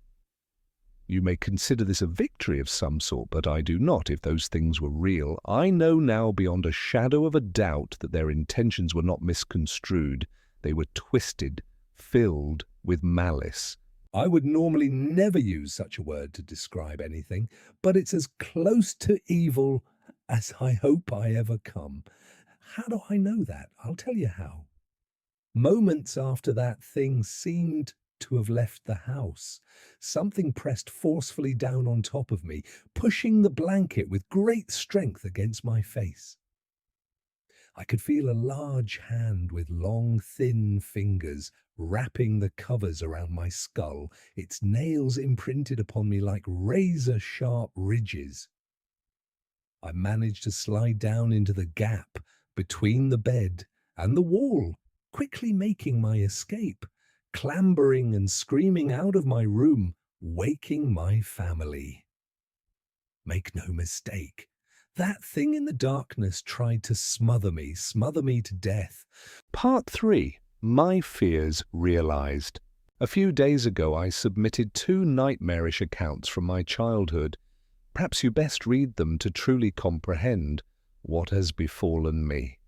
You may consider this a victory of some sort, but I do not. If those things were real, I know now beyond a shadow of a doubt that their intentions were not misconstrued. They were twisted, filled with malice. I would normally never use such a word to describe anything, but it's as close to evil as I hope I ever come. How do I know that? I'll tell you how. Moments after that thing seemed to have left the house, something pressed forcefully down on top of me, pushing the blanket with great strength against my face. I could feel a large hand with long, thin fingers wrapping the covers around my skull, its nails imprinted upon me like razor-sharp ridges. I managed to slide down into the gap between the bed and the wall, quickly making my escape, clambering and screaming out of my room, waking my family. Make no mistake, that thing in the darkness tried to smother me to death. Part 3. My fears realized. A few days ago I submitted 2 nightmarish accounts from my childhood. Perhaps you best read them to truly comprehend what has befallen me.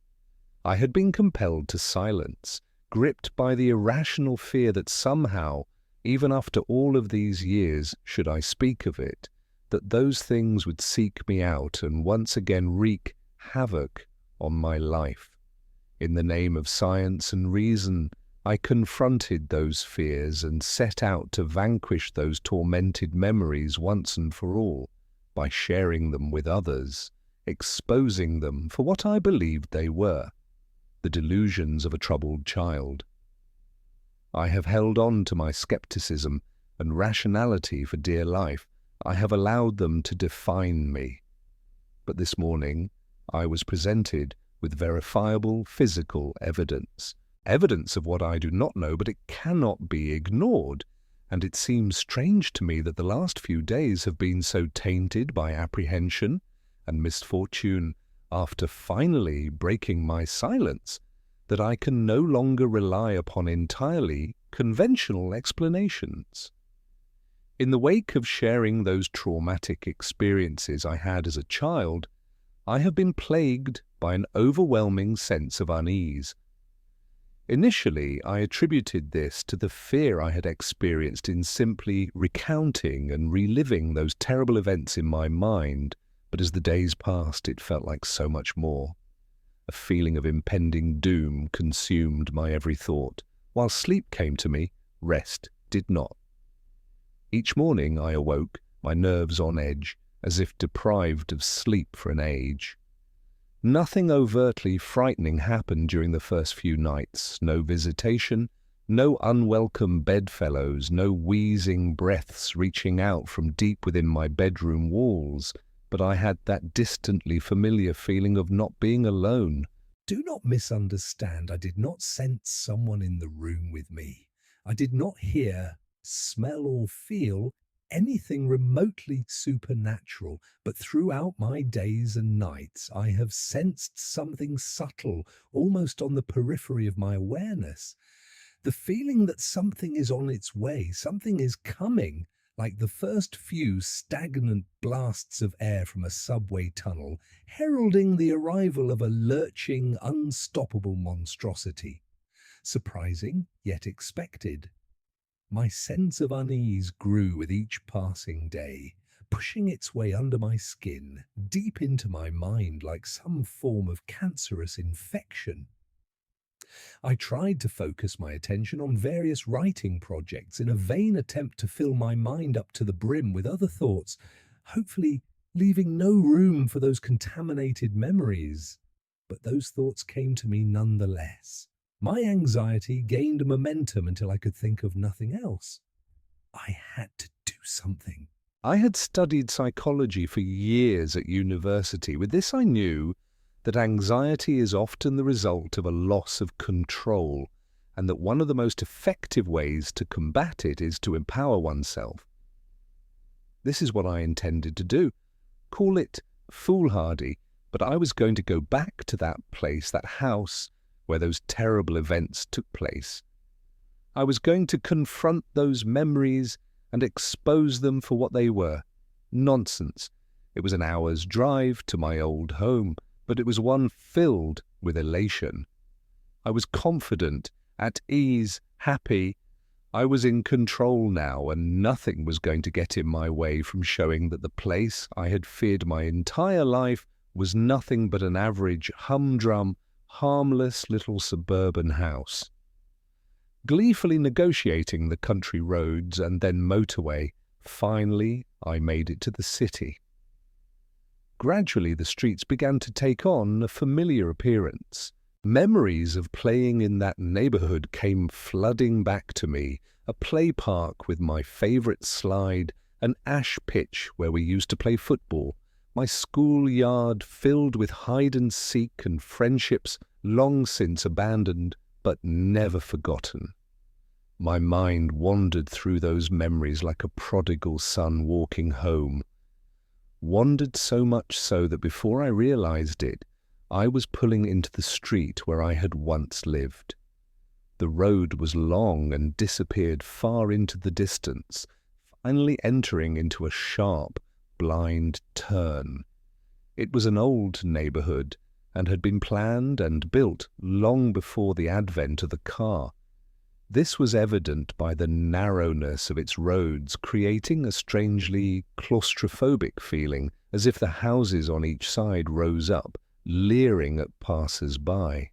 I had been compelled to silence, gripped by the irrational fear that somehow, even after all of these years, should I speak of it, that those things would seek me out and once again wreak havoc on my life. In the name of science and reason, I confronted those fears and set out to vanquish those tormented memories once and for all, by sharing them with others, exposing them for what I believed they were, the delusions of a troubled child. I have held on to my skepticism and rationality for dear life. I have allowed them to define me. But this morning I was presented with verifiable physical evidence. Evidence of what I do not know, but it cannot be ignored. And it seems strange to me that the last few days have been so tainted by apprehension and misfortune after finally breaking my silence, that I can no longer rely upon entirely conventional explanations. In the wake of sharing those traumatic experiences I had as a child, I have been plagued by an overwhelming sense of unease. Initially, I attributed this to the fear I had experienced in simply recounting and reliving those terrible events in my mind, but as the days passed, it felt like so much more. A feeling of impending doom consumed my every thought. While sleep came to me, rest did not. Each morning I awoke, my nerves on edge, as if deprived of sleep for an age. Nothing overtly frightening happened during the first few nights. No visitation, no unwelcome bedfellows, no wheezing breaths reaching out from deep within my bedroom walls. But I had that distantly familiar feeling of not being alone. Do not misunderstand. I did not sense someone in the room with me. I did not hear, smell, or feel anything remotely supernatural, but throughout my days and nights I have sensed something subtle, almost on the periphery of my awareness. The feeling that something is on its way, something is coming, like the first few stagnant blasts of air from a subway tunnel, heralding the arrival of a lurching, unstoppable monstrosity. Surprising, yet expected. My sense of unease grew with each passing day, pushing its way under my skin, deep into my mind like some form of cancerous infection. I tried to focus my attention on various writing projects in a vain attempt to fill my mind up to the brim with other thoughts, hopefully leaving no room for those contaminated memories. But those thoughts came to me nonetheless. My anxiety gained momentum until I could think of nothing else. I had to do something. I had studied psychology for years at university. With this, I knew that anxiety is often the result of a loss of control, and that one of the most effective ways to combat it is to empower oneself. This is what I intended to do. Call it foolhardy, but I was going to go back to that place, that house where those terrible events took place. I was going to confront those memories and expose them for what they were. Nonsense. It was an hour's drive to my old home, but it was one filled with elation. I was confident, at ease, happy. I was in control now, and nothing was going to get in my way from showing that the place I had feared my entire life was nothing but an average, humdrum, harmless little suburban house. Gleefully negotiating the country roads and then motorway, finally I made it to the city. Gradually the streets began to take on a familiar appearance. Memories of playing in that neighborhood came flooding back to me, a play park with my favorite slide, an ash pitch where we used to play football, my schoolyard filled with hide-and-seek and friendships long since abandoned but never forgotten. My mind wandered through those memories like a prodigal son walking home. Wandered so much so that before I realized it, I was pulling into the street where I had once lived. The road was long and disappeared far into the distance, finally entering into a sharp, blind turn. It was an old neighborhood and had been planned and built long before the advent of the car. This was evident by the narrowness of its roads, creating a strangely claustrophobic feeling, as if the houses on each side rose up, leering at passers-by.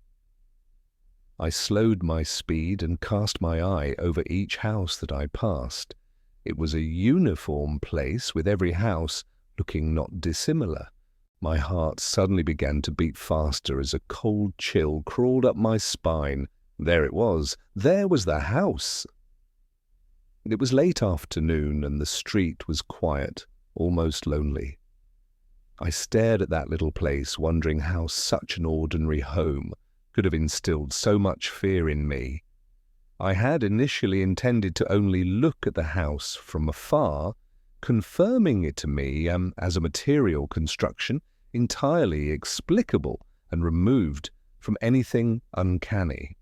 I slowed my speed and cast my eye over each house that I passed. It was a uniform place, with every house looking not dissimilar. My heart suddenly began to beat faster as a cold chill crawled up my spine. There it was. There was the house. It was late afternoon, and the street was quiet, almost lonely. I stared at that little place, wondering how such an ordinary home could have instilled so much fear in me. I had initially intended to only look at the house from afar, confirming it to me as a material construction entirely explicable and removed from anything uncanny.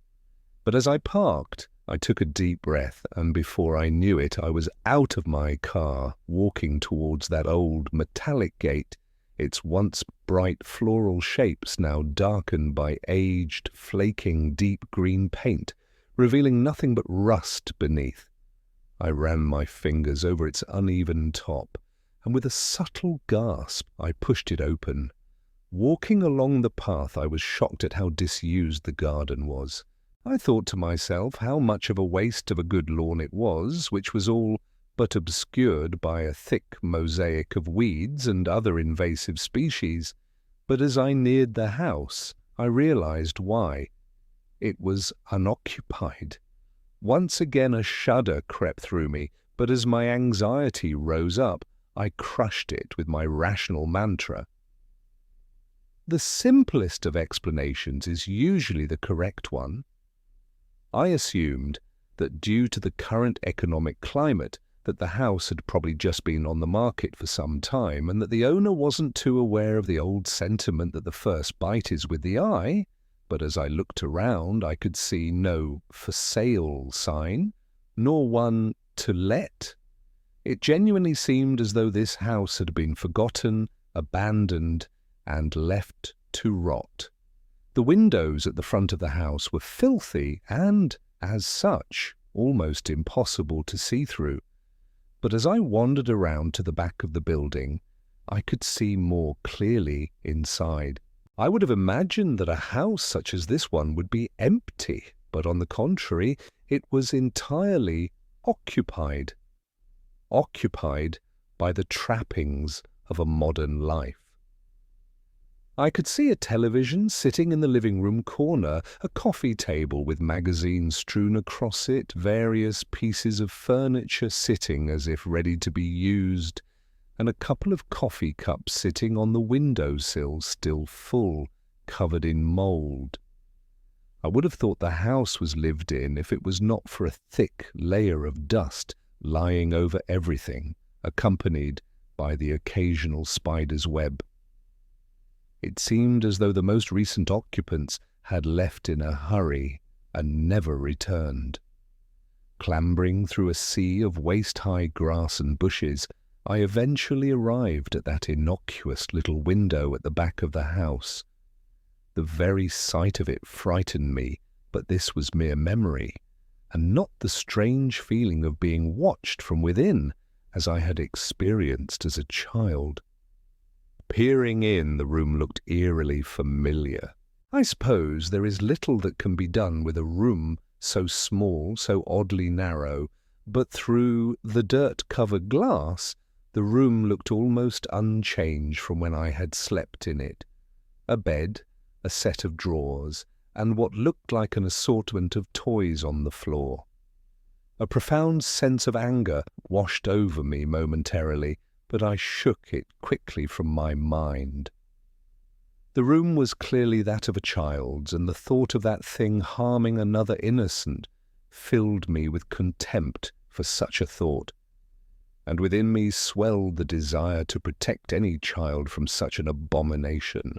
But as I parked, I took a deep breath, and before I knew it, I was out of my car, walking towards that old metallic gate, its once bright floral shapes now darkened by aged, flaking deep green paint, revealing nothing but rust beneath. I ran my fingers over its uneven top, and with a subtle gasp I pushed it open. Walking along the path, I was shocked at how disused the garden was. I thought to myself how much of a waste of a good lawn it was, which was all but obscured by a thick mosaic of weeds and other invasive species. But as I neared the house, I realized why. It was unoccupied. Once again a shudder crept through me, but as my anxiety rose up, I crushed it with my rational mantra. The simplest of explanations is usually the correct one. I assumed that due to the current economic climate, that the house had probably just been on the market for some time, and that the owner wasn't too aware of the old sentiment that the first bite is with the eye. But as I looked around, I could see no "for sale" sign, nor one "to let." It genuinely seemed as though this house had been forgotten, abandoned, and left to rot. The windows at the front of the house were filthy and, as such, almost impossible to see through. But as I wandered around to the back of the building, I could see more clearly inside. I would have imagined that a house such as this one would be empty, but on the contrary, it was entirely occupied. Occupied by the trappings of a modern life. I could see a television sitting in the living room corner, a coffee table with magazines strewn across it, various pieces of furniture sitting as if ready to be used, and a couple of coffee cups sitting on the windowsill still full, covered in mould. I would have thought the house was lived in if it was not for a thick layer of dust lying over everything, accompanied by the occasional spider's web. It seemed as though the most recent occupants had left in a hurry and never returned. Clambering through a sea of waist-high grass and bushes, I eventually arrived at that innocuous little window at the back of the house. The very sight of it frightened me, but this was mere memory, and not the strange feeling of being watched from within, as I had experienced as a child. Peering in, the room looked eerily familiar. I suppose there is little that can be done with a room so small, so oddly narrow, but through the dirt-covered glass, the room looked almost unchanged from when I had slept in it. A bed, a set of drawers, and what looked like an assortment of toys on the floor. A profound sense of anger washed over me momentarily, but I shook it quickly from my mind. The room was clearly that of a child's, and the thought of that thing harming another innocent filled me with contempt for such a thought, and within me swelled the desire to protect any child from such an abomination.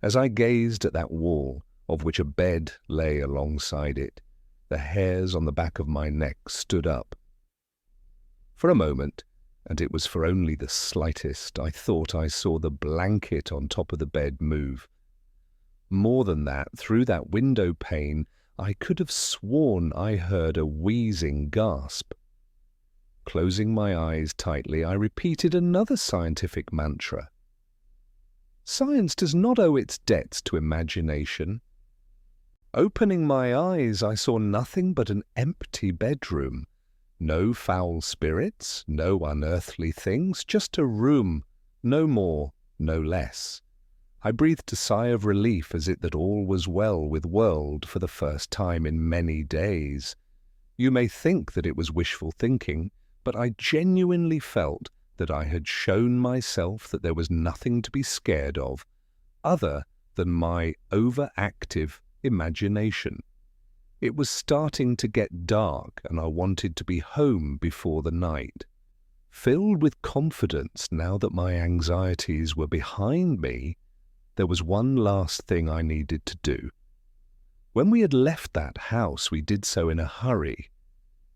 As I gazed at that wall, of which a bed lay alongside it, the hairs on the back of my neck stood up. For a moment, and it was for only the slightest, I thought I saw the blanket on top of the bed move. More than that, through that window pane, I could have sworn I heard a wheezing gasp. Closing my eyes tightly, I repeated another scientific mantra. Science does not owe its debts to imagination. Opening my eyes, I saw nothing but an empty bedroom. No foul spirits, no unearthly things, just a room, no more, no less. I breathed a sigh of relief as it that all was well with world for the first time in many days. You may think that it was wishful thinking, but I genuinely felt that I had shown myself that there was nothing to be scared of, other than my overactive imagination. It was starting to get dark, and I wanted to be home before the night. Filled with confidence now that my anxieties were behind me, there was one last thing I needed to do. When we had left that house, we did so in a hurry.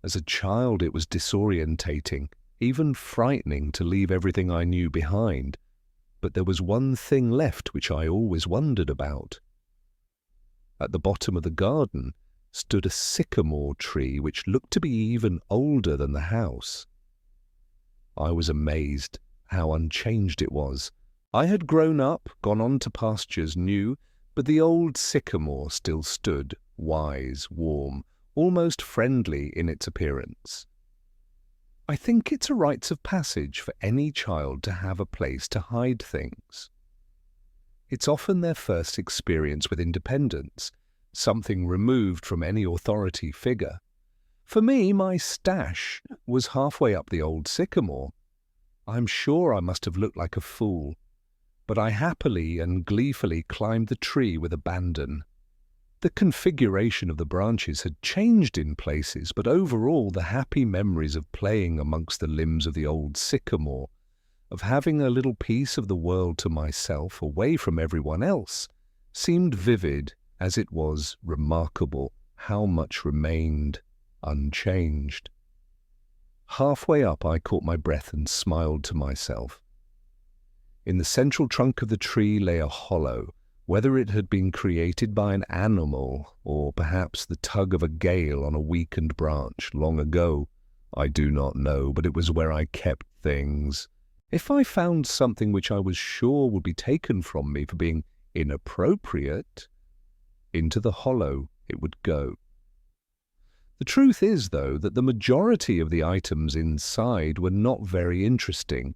As a child, it was disorientating, even frightening to leave everything I knew behind. But there was one thing left which I always wondered about. At the bottom of the garden stood a sycamore tree which looked to be even older than the house. I was amazed how unchanged it was. I had grown up, gone on to pastures new, but the old sycamore still stood, wise, warm, almost friendly in its appearance. I think it's a rite of passage for any child to have a place to hide things. It's often their first experience with independence, something removed from any authority figure. For me, my stash was halfway up the old sycamore. I'm sure I must have looked like a fool, but I happily and gleefully climbed the tree with abandon. The configuration of the branches had changed in places, but overall the happy memories of playing amongst the limbs of the old sycamore, of having a little piece of the world to myself away from everyone else, seemed vivid, as it was remarkable how much remained unchanged. Halfway up I caught my breath and smiled to myself. In the central trunk of the tree lay a hollow. Whether it had been created by an animal, or perhaps the tug of a gale on a weakened branch long ago, I do not know, but it was where I kept things. If I found something which I was sure would be taken from me for being inappropriate, into the hollow it would go. The truth is, though, that the majority of the items inside were not very interesting,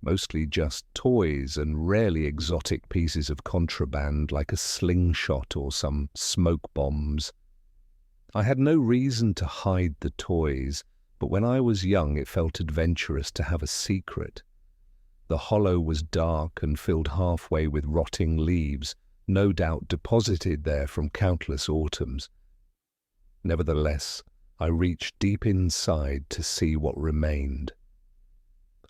mostly just toys and rarely exotic pieces of contraband like a slingshot or some smoke bombs. I had no reason to hide the toys, but when I was young it felt adventurous to have a secret. The hollow was dark and filled halfway with rotting leaves, no doubt deposited there from countless autumns. Nevertheless, I reached deep inside to see what remained.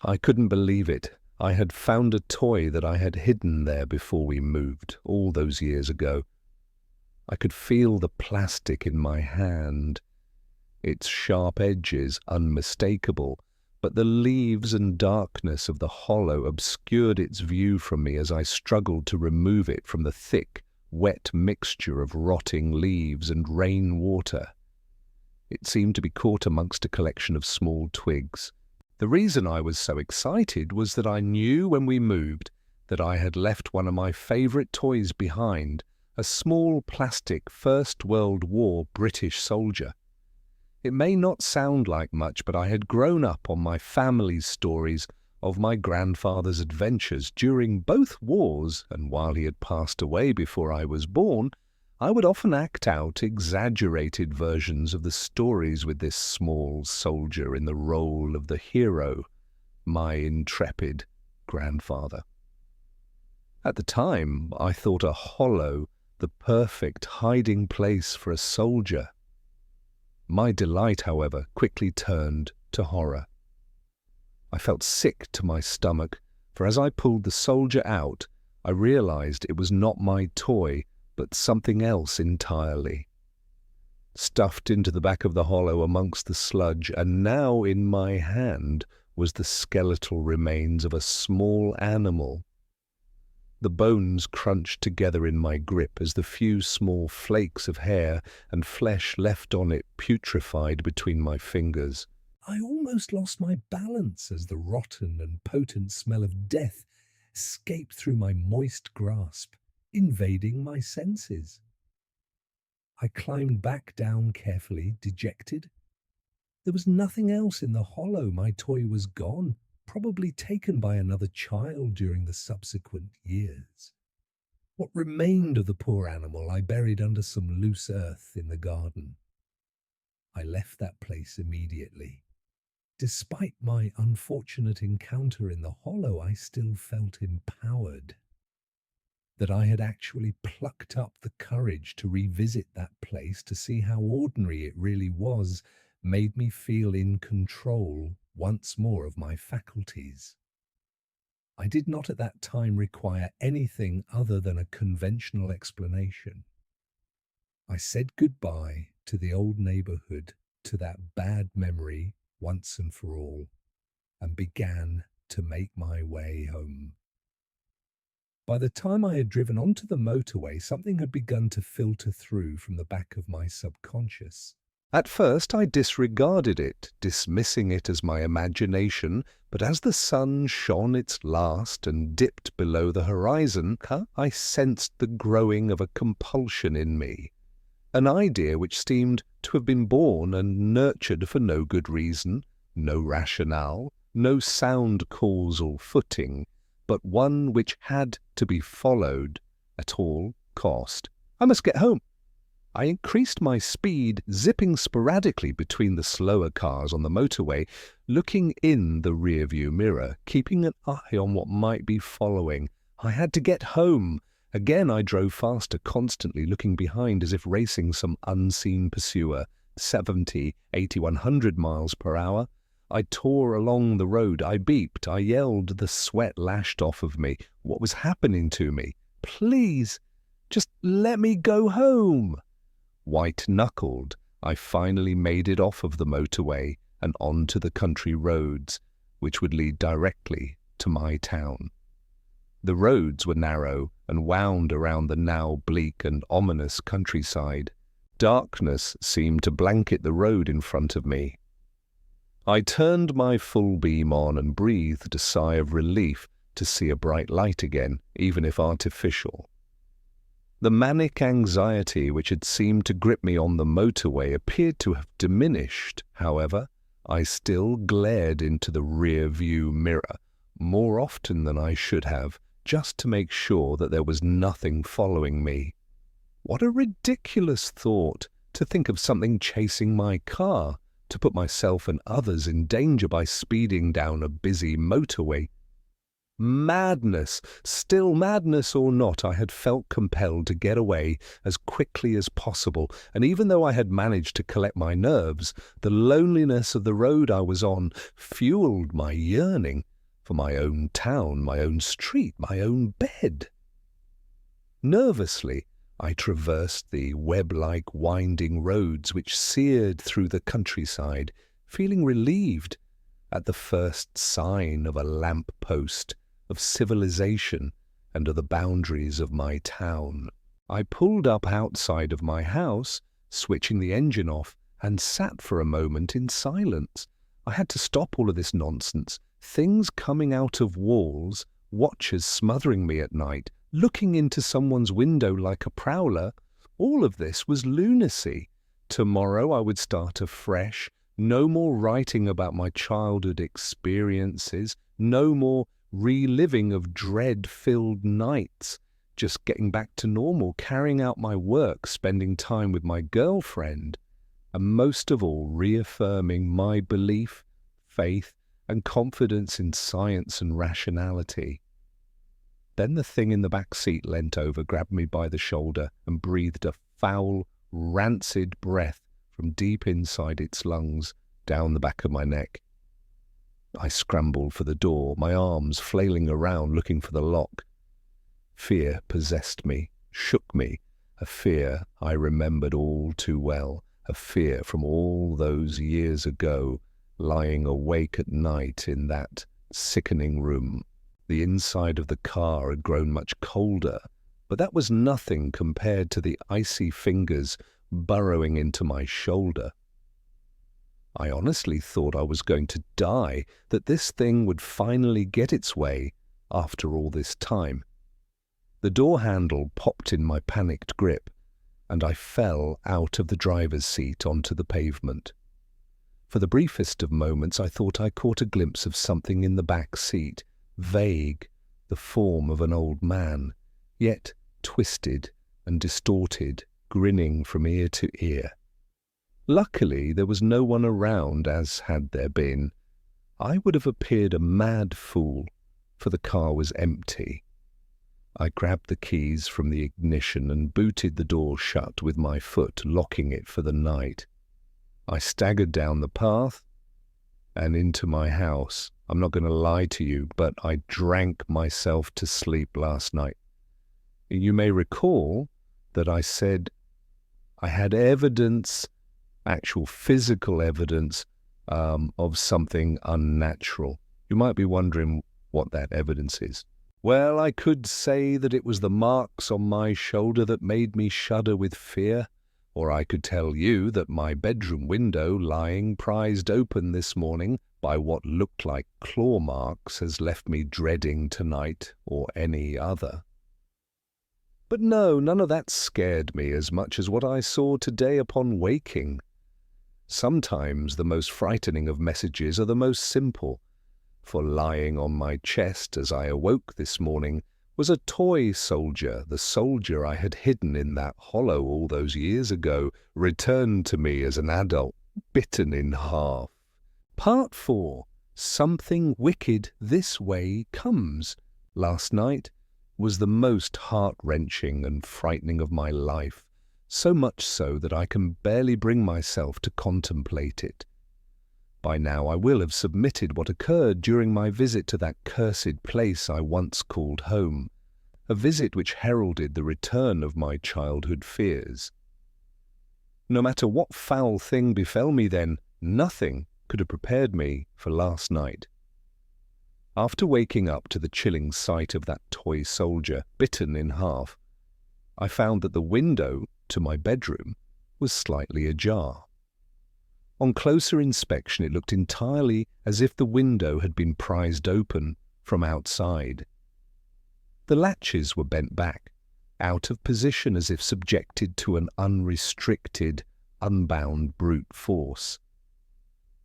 I couldn't believe it. I had found a toy that I had hidden there before we moved, all those years ago. I could feel the plastic in my hand, its sharp edges unmistakable, but the leaves and darkness of the hollow obscured its view from me as I struggled to remove it from the thick, wet mixture of rotting leaves and rain water. It seemed to be caught amongst a collection of small twigs. The reason I was so excited was that I knew when we moved that I had left one of my favourite toys behind, a small plastic First World War British soldier. It may not sound like much, but I had grown up on my family's stories of my grandfather's adventures during both wars, and while he had passed away before I was born, I would often act out exaggerated versions of the stories with this small soldier in the role of the hero, my intrepid grandfather. At the time, I thought a hollow the perfect hiding place for a soldier. My delight, however, quickly turned to horror. I felt sick to my stomach, for as I pulled the soldier out, I realized it was not my toy, but something else entirely. Stuffed into the back of the hollow amongst the sludge, and now in my hand, was the skeletal remains of a small animal. The bones crunched together in my grip as the few small flakes of hair and flesh left on it putrefied between my fingers. I almost lost my balance as the rotten and potent smell of death escaped through my moist grasp, invading my senses. I climbed back down carefully, dejected. There was nothing else in the hollow. My toy was gone, probably taken by another child during the subsequent years. What remained of the poor animal I buried under some loose earth in the garden. I left that place immediately. Despite my unfortunate encounter in the hollow, I still felt empowered. That I had actually plucked up the courage to revisit that place to see how ordinary it really was made me feel in control once more of my faculties. I did not at that time require anything other than a conventional explanation. I said goodbye to the old neighborhood, to that bad memory once and for all, and began to make my way home. By the time I had driven onto the motorway, something had begun to filter through from the back of my subconscious. At first I disregarded it, dismissing it as my imagination, but as the sun shone its last and dipped below the horizon, I sensed the growing of a compulsion in me, an idea which seemed to have been born and nurtured for no good reason, no rationale, no sound causal footing, but one which had to be followed at all cost. I must get home. I increased my speed, zipping sporadically between the slower cars on the motorway, looking in the rearview mirror, keeping an eye on what might be following. I had to get home. Again I drove faster, constantly looking behind as if racing some unseen pursuer, 70, 80, 100 miles per hour. I tore along the road. I beeped. I yelled. The sweat lashed off of me. What was happening to me? Please, just let me go home. White-knuckled, I finally made it off of the motorway and onto the country roads, which would lead directly to my town. The roads were narrow and wound around the now bleak and ominous countryside. Darkness seemed to blanket the road in front of me. I turned my full beam on and breathed a sigh of relief to see a bright light again, even if artificial. The manic anxiety which had seemed to grip me on the motorway appeared to have diminished. However, I still glared into the rear-view mirror more often than I should have, just to make sure that there was nothing following me. What a ridiculous thought, to think of something chasing my car, to put myself and others in danger by speeding down a busy motorway. Madness, still madness or not, I had felt compelled to get away as quickly as possible, and even though I had managed to collect my nerves, the loneliness of the road I was on fueled my yearning for my own town, my own street, my own bed. Nervously, I traversed the web-like winding roads which seared through the countryside, feeling relieved at the first sign of a lamp-post, of civilization, and of the boundaries of my town. I pulled up outside of my house, switching the engine off, and sat for a moment in silence. I had to stop all of this nonsense. Things coming out of walls, watchers smothering me at night, looking into someone's window like a prowler. All of this was lunacy. Tomorrow I would start afresh. No more writing about my childhood experiences. No more reliving of dread-filled nights. Just getting back to normal, carrying out my work, spending time with my girlfriend, and most of all reaffirming my belief, faith, and confidence in science and rationality. Then the thing in the back seat leant over, grabbed me by the shoulder, and breathed a foul, rancid breath from deep inside its lungs down the back of my neck. I scrambled for the door, my arms flailing around looking for the lock. Fear possessed me, shook me, a fear I remembered all too well, a fear from all those years ago, lying awake at night in that sickening room. The inside of the car had grown much colder, but that was nothing compared to the icy fingers burrowing into my shoulder. I honestly thought I was going to die, that this thing would finally get its way after all this time. The door handle popped in my panicked grip, and I fell out of the driver's seat onto the pavement. For the briefest of moments I thought I caught a glimpse of something in the back seat, vague, the form of an old man, yet twisted and distorted, grinning from ear to ear. Luckily, there was no one around, as had there been, I would have appeared a mad fool, for the car was empty. I grabbed the keys from the ignition and booted the door shut with my foot, locking it for the night. I staggered down the path and into my house. I'm not going to lie to you, but I drank myself to sleep last night. You may recall that I said I had evidence, actual physical evidence, of something unnatural. You might be wondering what that evidence is. Well, I could say that it was the marks on my shoulder that made me shudder with fear, or I could tell you that my bedroom window lying prized open this morning by what looked like claw marks has left me dreading tonight or any other. But no, none of that scared me as much as what I saw today upon waking. Sometimes the most frightening of messages are the most simple, for lying on my chest as I awoke this morning was a toy soldier, the soldier I had hidden in that hollow all those years ago, returned to me as an adult, bitten in half. Part 4. Something wicked this way comes. Last night was the most heart-wrenching and frightening of my life, so much so that I can barely bring myself to contemplate it. By now I will have submitted what occurred during my visit to that cursed place I once called home, a visit which heralded the return of my childhood fears. No matter what foul thing befell me then, nothing could have prepared me for last night. After waking up to the chilling sight of that toy soldier, bitten in half, I found that the window to my bedroom was slightly ajar. On closer inspection, it looked entirely as if the window had been prized open from outside. The latches were bent back, out of position as if subjected to an unrestricted, unbound brute force.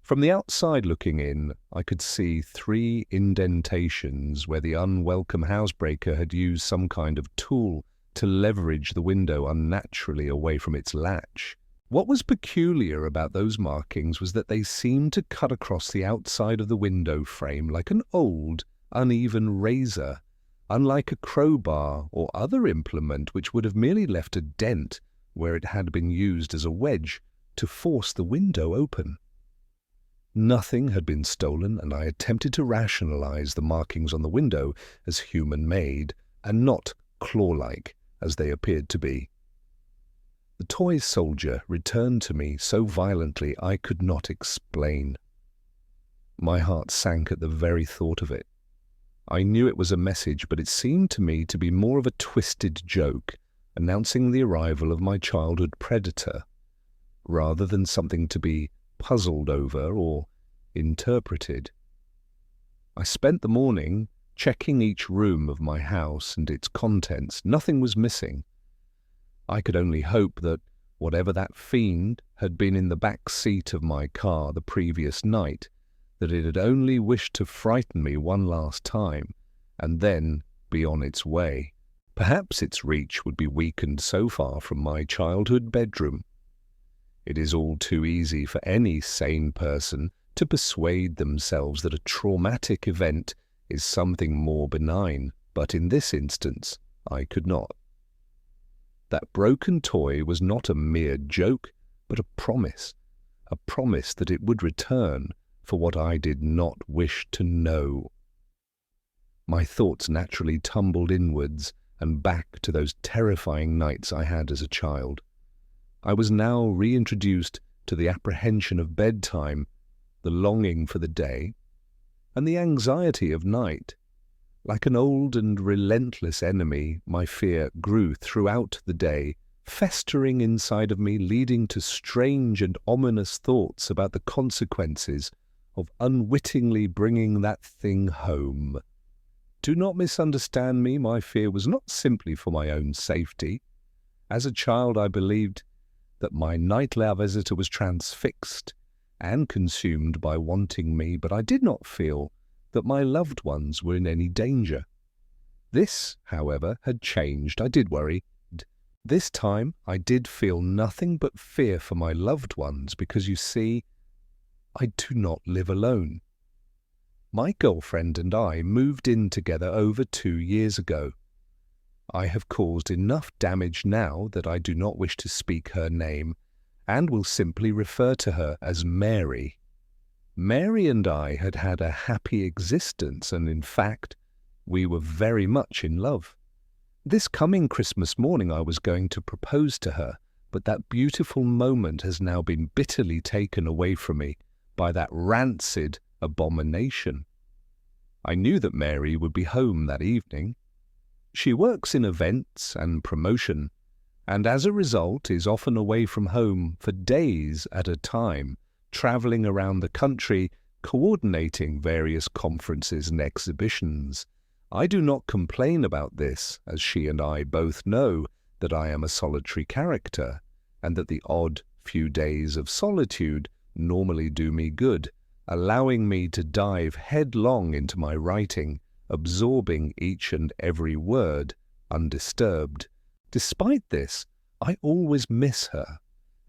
From the outside looking in, I could see 3 indentations where the unwelcome housebreaker had used some kind of tool to leverage the window unnaturally away from its latch. What was peculiar about those markings was that they seemed to cut across the outside of the window frame like an old, uneven razor, unlike a crowbar or other implement which would have merely left a dent where it had been used as a wedge to force the window open. Nothing had been stolen, and I attempted to rationalize the markings on the window as human-made and not claw-like as they appeared to be. The toy soldier returned to me so violently I could not explain. My heart sank at the very thought of it. I knew it was a message, but it seemed to me to be more of a twisted joke, announcing the arrival of my childhood predator, rather than something to be puzzled over or interpreted. I spent the morning checking each room of my house and its contents. Nothing was missing. I could only hope that whatever that fiend had been in the back seat of my car the previous night, that it had only wished to frighten me one last time and then be on its way. Perhaps its reach would be weakened so far from my childhood bedroom. It is all too easy for any sane person to persuade themselves that a traumatic event is something more benign, but in this instance I could not. That broken toy was not a mere joke, but a promise that it would return for what I did not wish to know. My thoughts naturally tumbled inwards and back to those terrifying nights I had as a child. I was now reintroduced to the apprehension of bedtime, the longing for the day, and the anxiety of night. Like an old and relentless enemy, my fear grew throughout the day, festering inside of me, leading to strange and ominous thoughts about the consequences of unwittingly bringing that thing home. Do not misunderstand me, my fear was not simply for my own safety. As a child, I believed that my nightly visitor was transfixed and consumed by wanting me, but I did not feel that my loved ones were in any danger. This, however, had changed. I did worry. This time I did feel nothing but fear for my loved ones because, you see, I do not live alone. My girlfriend and I moved in together over 2 years ago. I have caused enough damage now that I do not wish to speak her name and will simply refer to her as Mary. Mary and I had had a happy existence, and in fact, we were very much in love. This coming Christmas morning I was going to propose to her, but that beautiful moment has now been bitterly taken away from me by that rancid abomination. I knew that Mary would be home that evening. She works in events and promotion, and as a result is often away from home for days at a time, traveling around the country, coordinating various conferences and exhibitions. I do not complain about this, as she and I both know that I am a solitary character, and that the odd few days of solitude normally do me good, allowing me to dive headlong into my writing, absorbing each and every word undisturbed. Despite this, I always miss her,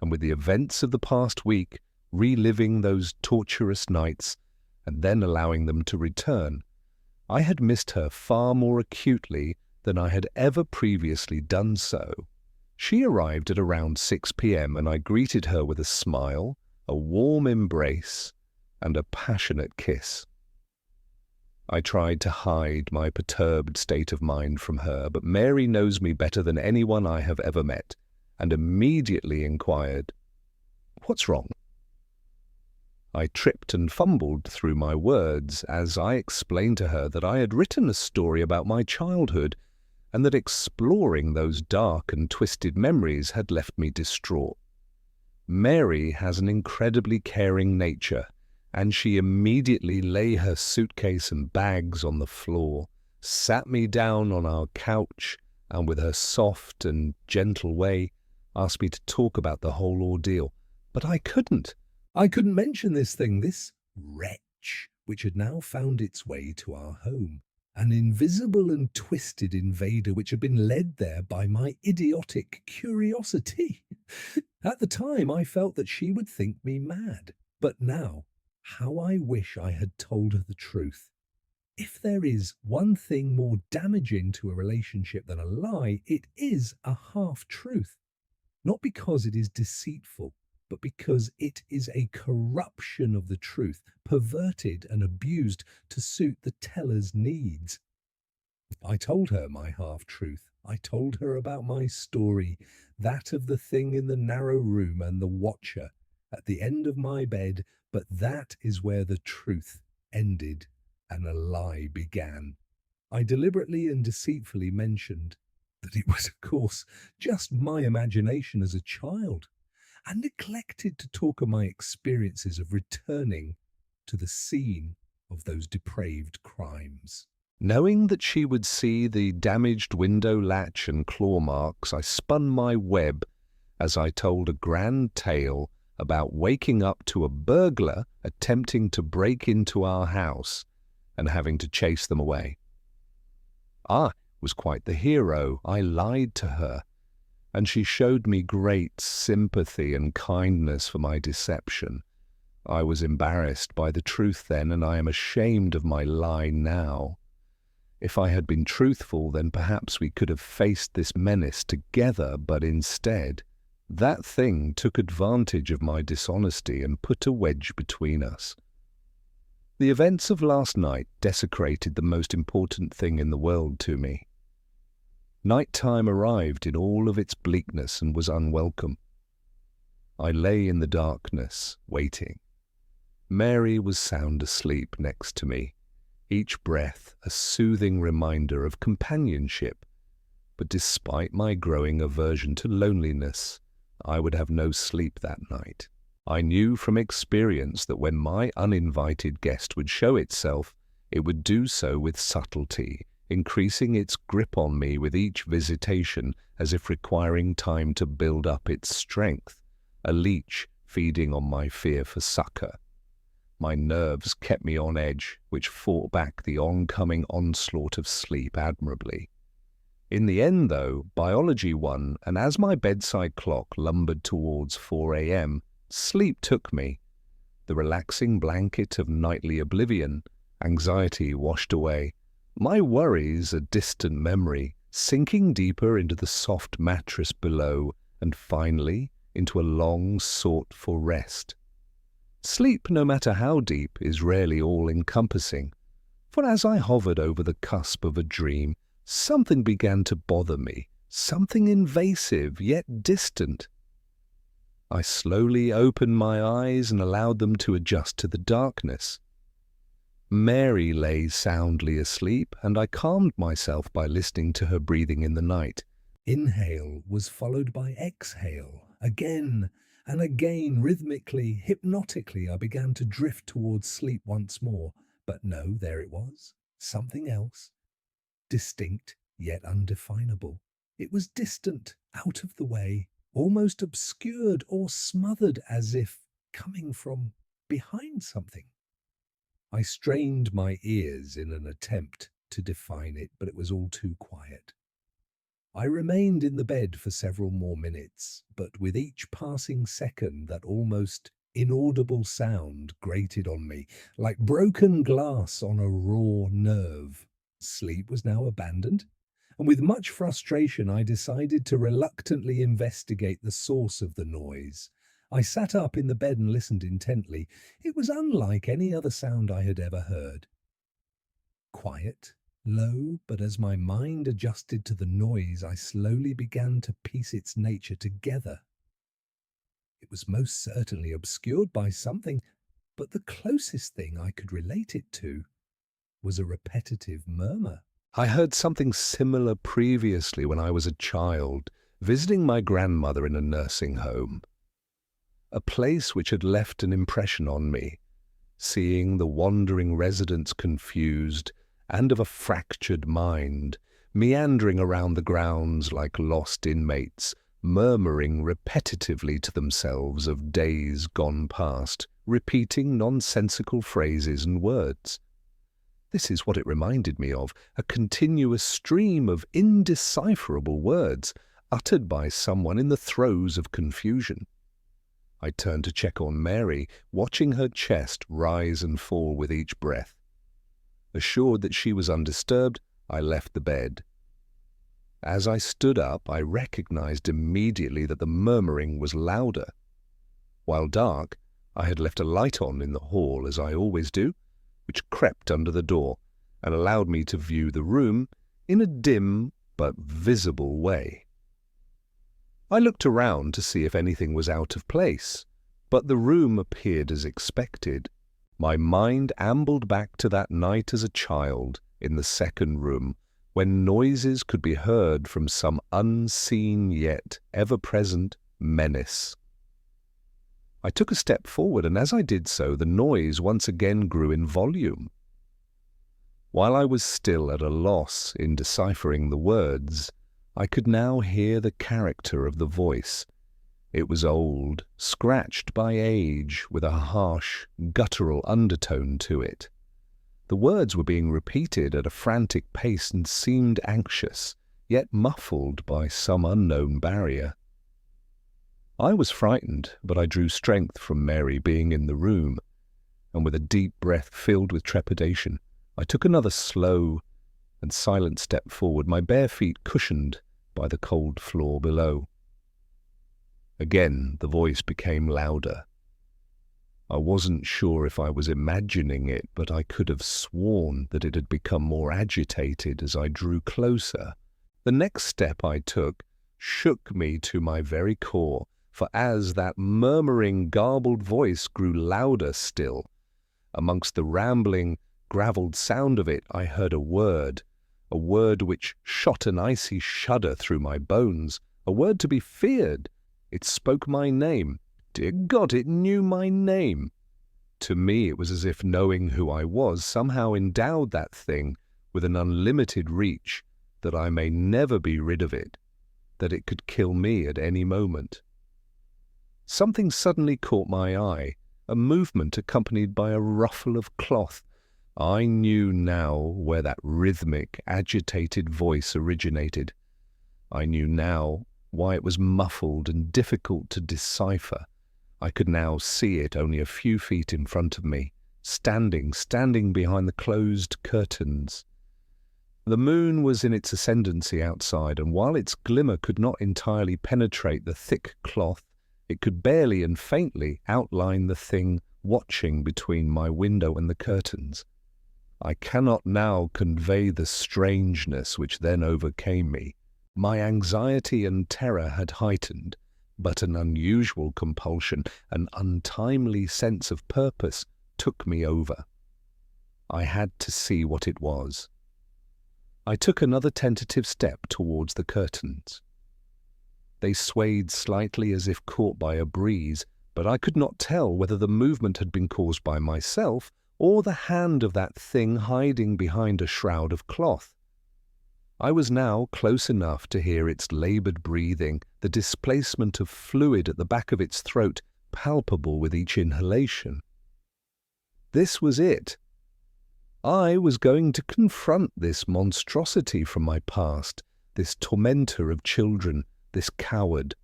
and with the events of the past week, reliving those torturous nights and then allowing them to return, I had missed her far more acutely than I had ever previously done so. She arrived at around 6 p.m. and I greeted her with a smile, a warm embrace, and a passionate kiss. I tried to hide my perturbed state of mind from her, but Mary knows me better than anyone I have ever met, and immediately inquired, "What's wrong?" I tripped and fumbled through my words as I explained to her that I had written a story about my childhood and that exploring those dark and twisted memories had left me distraught. Mary has an incredibly caring nature, and she immediately lay her suitcase and bags on the floor, sat me down on our couch, and with her soft and gentle way, asked me to talk about the whole ordeal. But I couldn't. I couldn't mention this wretch, which had now found its way to our home. An invisible and twisted invader which had been led there by my idiotic curiosity. At the time, I felt that she would think me mad. But now, how I wish I had told her the truth. If there is one thing more damaging to a relationship than a lie, it is a half-truth. Not because it is deceitful, but because it is a corruption of the truth, perverted and abused to suit the teller's needs. I told her my half-truth. I told her about my story, that of the thing in the narrow room and the watcher at the end of my bed, but that is where the truth ended and a lie began. I deliberately and deceitfully mentioned that it was, of course, just my imagination as a child, and neglected to talk of my experiences of returning to the scene of those depraved crimes. Knowing that she would see the damaged window latch and claw marks, I spun my web as I told a grand tale about waking up to a burglar attempting to break into our house and having to chase them away. I was quite the hero. I lied to her, and she showed me great sympathy and kindness for my deception. I was embarrassed by the truth then, and I am ashamed of my lie now. If I had been truthful, then perhaps we could have faced this menace together, but instead, that thing took advantage of my dishonesty and put a wedge between us. The events of last night desecrated the most important thing in the world to me. Night-time arrived in all of its bleakness and was unwelcome. I lay in the darkness, waiting. Mary was sound asleep next to me, each breath a soothing reminder of companionship. But despite my growing aversion to loneliness, I would have no sleep that night. I knew from experience that when my uninvited guest would show itself, it would do so with subtlety, increasing its grip on me with each visitation as if requiring time to build up its strength, a leech feeding on my fear for succor. My nerves kept me on edge, which fought back the oncoming onslaught of sleep admirably. In the end, though, biology won, and as my bedside clock lumbered towards 4 a.m., sleep took me. The relaxing blanket of nightly oblivion, anxiety washed away, my worries a distant memory, sinking deeper into the soft mattress below, and finally into a long sought-for rest. Sleep, no matter how deep, is rarely all-encompassing, for as I hovered over the cusp of a dream, something began to bother me, something invasive yet distant. I slowly opened my eyes and allowed them to adjust to the darkness. Mary lay soundly asleep, and I calmed myself by listening to her breathing in the night. Inhale was followed by exhale. Again and again, rhythmically, hypnotically, I began to drift towards sleep once more. But no, there it was, something else, distinct yet undefinable. It was distant, out of the way, almost obscured or smothered, as if coming from behind something. I strained my ears in an attempt to define it, but it was all too quiet. I remained in the bed for several more minutes, but with each passing second that almost inaudible sound grated on me, like broken glass on a raw nerve. Sleep was now abandoned, and with much frustration I decided to reluctantly investigate the source of the noise. I sat up in the bed and listened intently. It was unlike any other sound I had ever heard. Quiet, low, but as my mind adjusted to the noise, I slowly began to piece its nature together. It was most certainly obscured by something, but the closest thing I could relate it to was a repetitive murmur. I heard something similar previously when I was a child, visiting my grandmother in a nursing home. a place which had left an impression on me, seeing the wandering residents confused and of a fractured mind, meandering around the grounds like lost inmates, murmuring repetitively to themselves of days gone past, repeating nonsensical phrases and words. This is what it reminded me of, a continuous stream of indecipherable words uttered by someone in the throes of confusion. I turned to check on Mary, watching her chest rise and fall with each breath. Assured that she was undisturbed, I left the bed. As I stood up, I recognized immediately that the murmuring was louder. While dark, I had left a light on in the hall, as I always do, which crept under the door and allowed me to view the room in a dim but visible way. I looked around to see if anything was out of place, but the room appeared as expected. My mind ambled back to that night as a child in the second room, when noises could be heard from some unseen yet ever-present menace. I took a step forward, and as I did so, the noise once again grew in volume. While I was still at a loss in deciphering the words, I could now hear the character of the voice. It was old, scratched by age, with a harsh, guttural undertone to it. The words were being repeated at a frantic pace and seemed anxious, yet muffled by some unknown barrier. I was frightened, but I drew strength from Mary being in the room, and with a deep breath filled with trepidation, I took another slow and silent step forward, my bare feet cushioned by the cold floor below. Again the voice became louder. I wasn't sure if I was imagining it, but I could have sworn that it had become more agitated as I drew closer. The next step I took shook me to my very core, for as that murmuring, garbled voice grew louder still, amongst the rambling, gravelled sound of it, I heard a word which shot an icy shudder through my bones, a word to be feared. It spoke my name. Dear God, it knew my name. To me it was as if knowing who I was somehow endowed that thing with an unlimited reach, that I may never be rid of it, that it could kill me at any moment. Something suddenly caught my eye, a movement accompanied by a ruffle of cloth. I knew now where that rhythmic, agitated voice originated. I knew now why it was muffled and difficult to decipher. I could now see it only a few feet in front of me, standing behind the closed curtains. The moon was in its ascendancy outside, and while its glimmer could not entirely penetrate the thick cloth, it could barely and faintly outline the thing watching between my window and the curtains. I cannot now convey the strangeness which then overcame me. My anxiety and terror had heightened, but an unusual compulsion, an untimely sense of purpose took me over. I had to see what it was. I took another tentative step towards the curtains. They swayed slightly as if caught by a breeze, but I could not tell whether the movement had been caused by myself or the hand of that thing hiding behind a shroud of cloth. I was now close enough to hear its laboured breathing, the displacement of fluid at the back of its throat palpable with each inhalation. This was it. I was going to confront this monstrosity from my past, this tormentor of children, this coward.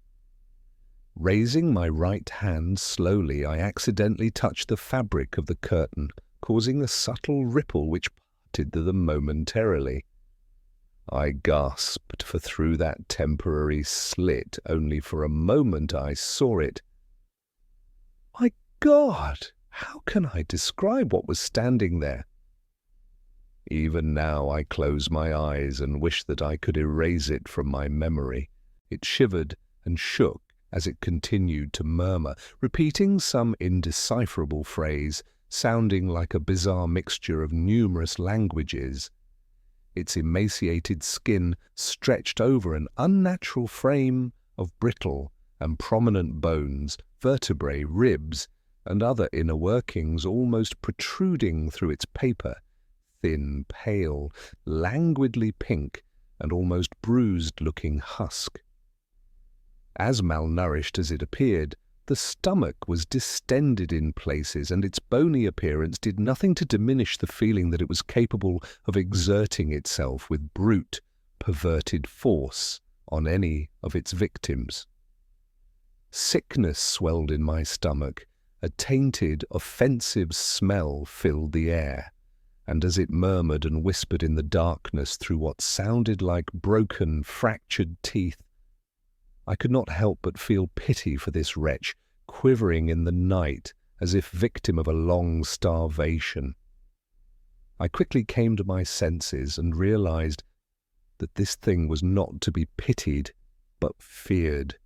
Raising my right hand slowly, I accidentally touched the fabric of the curtain, causing a subtle ripple which parted them momentarily. I gasped, for through that temporary slit, only for a moment I saw it. My God! How can I describe what was standing there? Even now I close my eyes and wish that I could erase it from my memory. It shivered and shook as it continued to murmur, repeating some indecipherable phrase, sounding like a bizarre mixture of numerous languages. Its emaciated skin stretched over an unnatural frame of brittle and prominent bones, vertebrae, ribs, and other inner workings almost protruding through its paper, thin, pale, languidly pink, and almost bruised-looking husk. As malnourished as it appeared, the stomach was distended in places, and its bony appearance did nothing to diminish the feeling that it was capable of exerting itself with brute, perverted force on any of its victims. Sickness swelled in my stomach, a tainted, offensive smell filled the air, and as it murmured and whispered in the darkness through what sounded like broken, fractured teeth, I could not help but feel pity for this wretch, quivering in the night as if victim of a long starvation. I quickly came to my senses and realized that this thing was not to be pitied, but feared.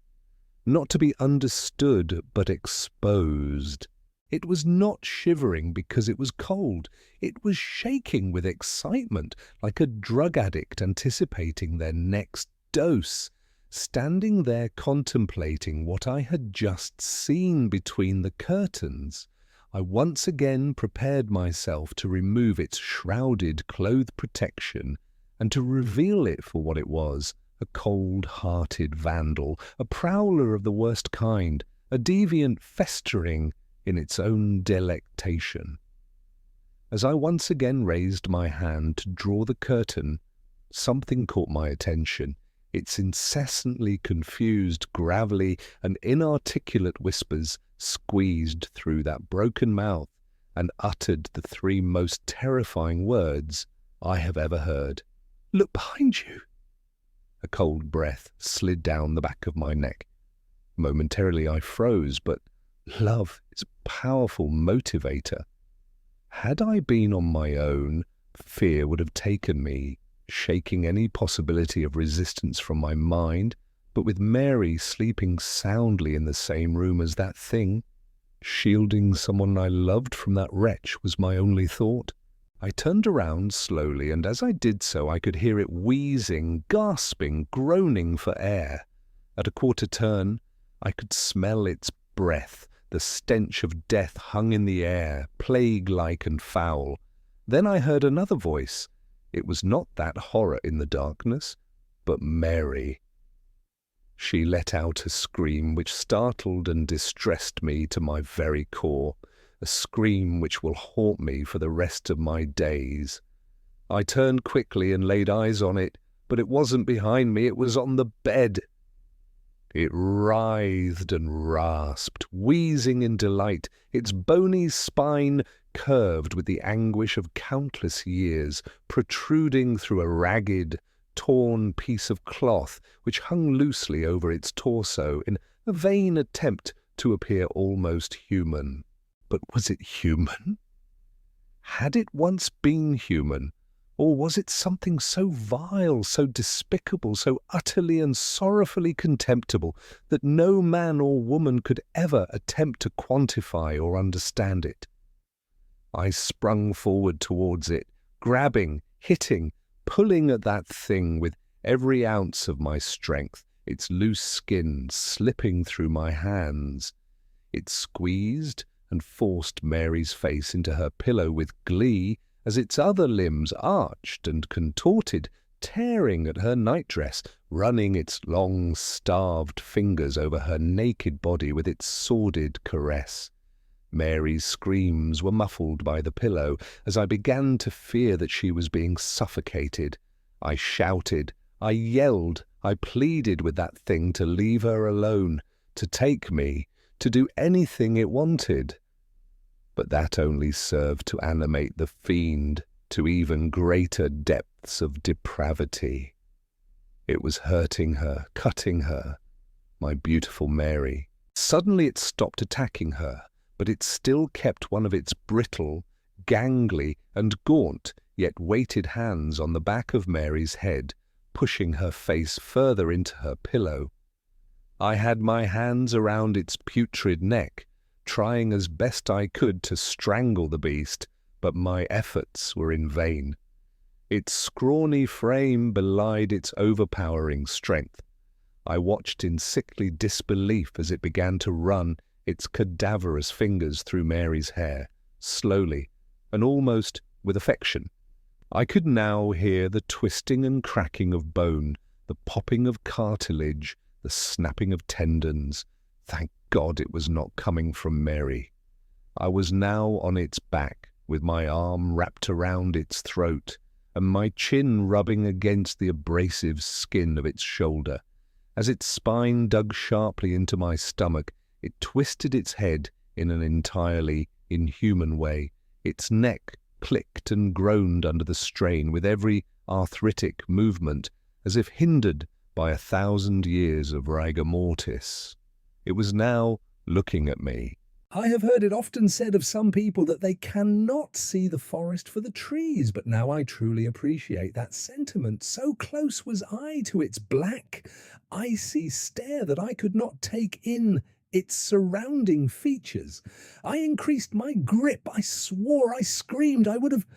Not to be understood, but exposed. It was not shivering because it was cold. It was shaking with excitement, like a drug addict anticipating their next dose, standing there contemplating what I had just seen between the curtains. I once again prepared myself to remove its shrouded cloth protection and to reveal it for what it was, a cold-hearted vandal, a prowler of the worst kind, a deviant festering in its own delectation. As I once again raised my hand to draw the curtain, something caught my attention. Its incessantly confused, gravelly, and inarticulate whispers squeezed through that broken mouth and uttered the three most terrifying words I have ever heard. "Look behind you!" A cold breath slid down the back of my neck. Momentarily I froze, but love is a powerful motivator. Had I been on my own, fear would have taken me, shaking any possibility of resistance from my mind, but with Mary sleeping soundly in the same room as that thing, shielding someone I loved from that wretch was my only thought. I turned around slowly, and as I did so I could hear it wheezing, gasping, groaning for air. At a quarter turn, I could smell its breath. The stench of death hung in the air, plague-like and foul. Then I heard another voice. It was not that horror in the darkness, but Mary. She let out a scream which startled and distressed me to my very core, a scream which will haunt me for the rest of my days. I turned quickly and laid eyes on it, but it wasn't behind me, it was on the bed. It writhed and rasped, wheezing in delight, its bony spine curved with the anguish of countless years, protruding through a ragged, torn piece of cloth which hung loosely over its torso in a vain attempt to appear almost human. But was it human? Had it once been human? Or was it something so vile, so despicable, so utterly and sorrowfully contemptible that no man or woman could ever attempt to quantify or understand it? I sprung forward towards it, grabbing, hitting, pulling at that thing with every ounce of my strength, its loose skin slipping through my hands. It squeezed and forced Mary's face into her pillow with glee, as its other limbs arched and contorted, tearing at her nightdress, running its long, starved fingers over her naked body with its sordid caress. Mary's screams were muffled by the pillow, as I began to fear that she was being suffocated. I shouted, I yelled, I pleaded with that thing to leave her alone, to take me, to do anything it wanted. But that only served to animate the fiend to even greater depths of depravity. It was hurting her, cutting her, my beautiful Mary. Suddenly it stopped attacking her, but it still kept one of its brittle, gangly, and gaunt, yet weighted hands on the back of Mary's head, pushing her face further into her pillow. I had my hands around its putrid neck, trying as best I could to strangle the beast, but my efforts were in vain. Its scrawny frame belied its overpowering strength. I watched in sickly disbelief as it began to run its cadaverous fingers through Mary's hair, slowly and almost with affection. I could now hear the twisting and cracking of bone, the popping of cartilage, the snapping of tendons. Thank God it was not coming from Mary. I was now on its back, with my arm wrapped around its throat, and my chin rubbing against the abrasive skin of its shoulder. As its spine dug sharply into my stomach, it twisted its head in an entirely inhuman way. Its neck clicked and groaned under the strain with every arthritic movement, as if hindered by 1,000 years of rigor mortis. It was now looking at me. I have heard it often said of some people that they cannot see the forest for the trees, but now I truly appreciate that sentiment. So close was I to its black, icy stare that I could not take in its surrounding features. I increased my grip, I swore, I screamed, I would have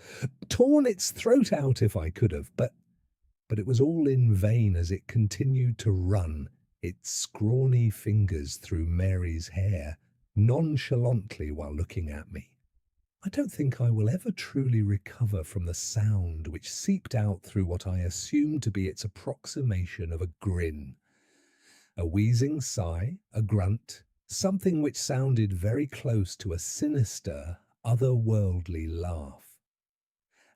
torn its throat out if I could have, but it was all in vain as it continued to run its scrawny fingers through Mary's hair, nonchalantly while looking at me. I don't think I will ever truly recover from the sound which seeped out through what I assumed to be its approximation of a grin. A wheezing sigh, a grunt, something which sounded very close to a sinister, otherworldly laugh.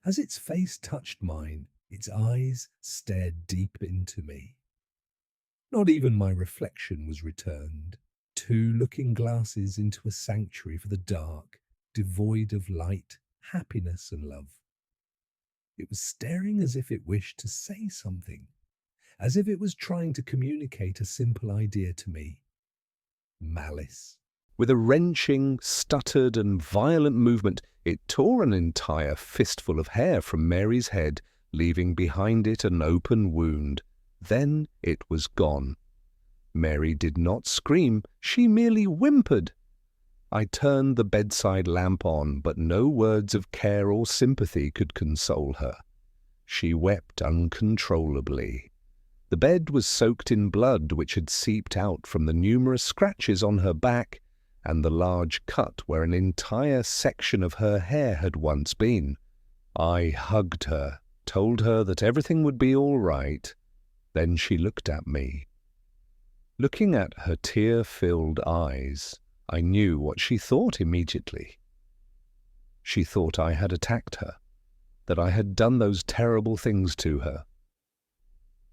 As its face touched mine, its eyes stared deep into me. Not even my reflection was returned. 2 looking glasses into a sanctuary for the dark, devoid of light, happiness, and love. It was staring as if it wished to say something, as if it was trying to communicate a simple idea to me. Malice. With a wrenching, stuttered, and violent movement, it tore an entire fistful of hair from Mary's head, leaving behind it an open wound. Then it was gone. Mary did not scream, she merely whimpered. I turned the bedside lamp on, but no words of care or sympathy could console her. She wept uncontrollably. The bed was soaked in blood which had seeped out from the numerous scratches on her back and the large cut where an entire section of her hair had once been. I hugged her, told her that everything would be all right. Then she looked at me. Looking at her tear-filled eyes, I knew what she thought immediately. She thought I had attacked her, that I had done those terrible things to her.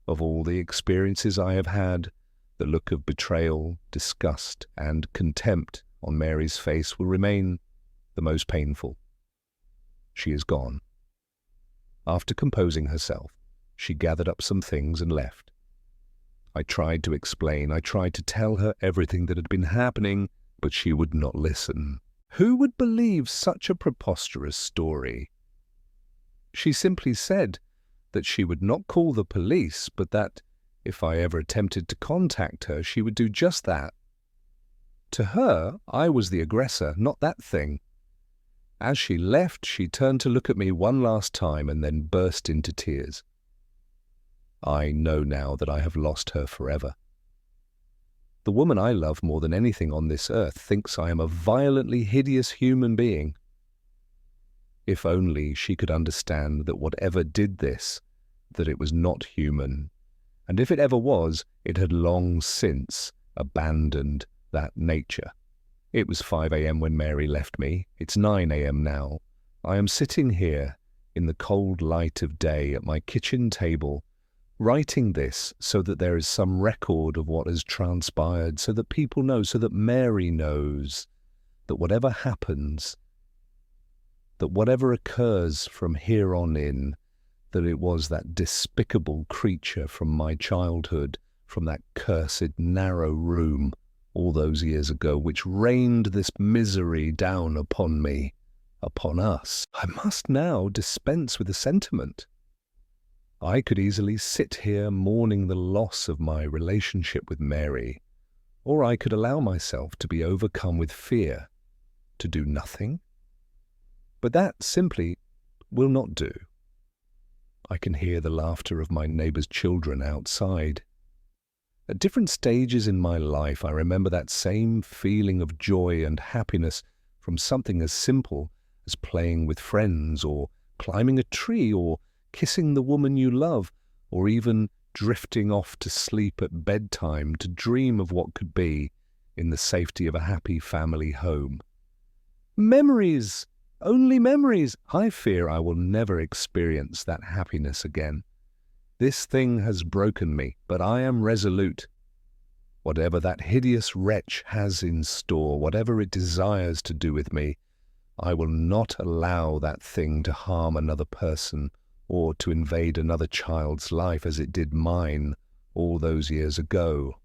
Of all the experiences I have had, the look of betrayal, disgust, and contempt on Mary's face will remain the most painful. She is gone. After composing herself, she gathered up some things and left. I tried to explain, I tried to tell her everything that had been happening, but she would not listen. Who would believe such a preposterous story? She simply said that she would not call the police, but that if I ever attempted to contact her, she would do just that. To her, I was the aggressor, not that thing. As she left, she turned to look at me one last time and then burst into tears. I know now that I have lost her forever. The woman I love more than anything on this earth thinks I am a violently hideous human being. If only she could understand that whatever did this, that it was not human, and if it ever was, it had long since abandoned that nature. It was 5 a.m. when Mary left me. It's 9 a.m. now. I am sitting here in the cold light of day at my kitchen table, writing this so that there is some record of what has transpired, so that people know, so that Mary knows that whatever happens, that whatever occurs from here on in, that it was that despicable creature from my childhood, from that cursed narrow room all those years ago, which rained this misery down upon me, upon us. I must now dispense with the sentiment. I could easily sit here mourning the loss of my relationship with Mary, or I could allow myself to be overcome with fear, to do nothing. But that simply will not do. I can hear the laughter of my neighbour's children outside. At different stages in my life, I remember that same feeling of joy and happiness from something as simple as playing with friends, or climbing a tree, or kissing the woman you love, or even drifting off to sleep at bedtime to dream of what could be in the safety of a happy family home. Memories! Only memories! I fear I will never experience that happiness again. This thing has broken me, but I am resolute. Whatever that hideous wretch has in store, whatever it desires to do with me, I will not allow that thing to harm another person or to invade another child's life as it did mine all those years ago.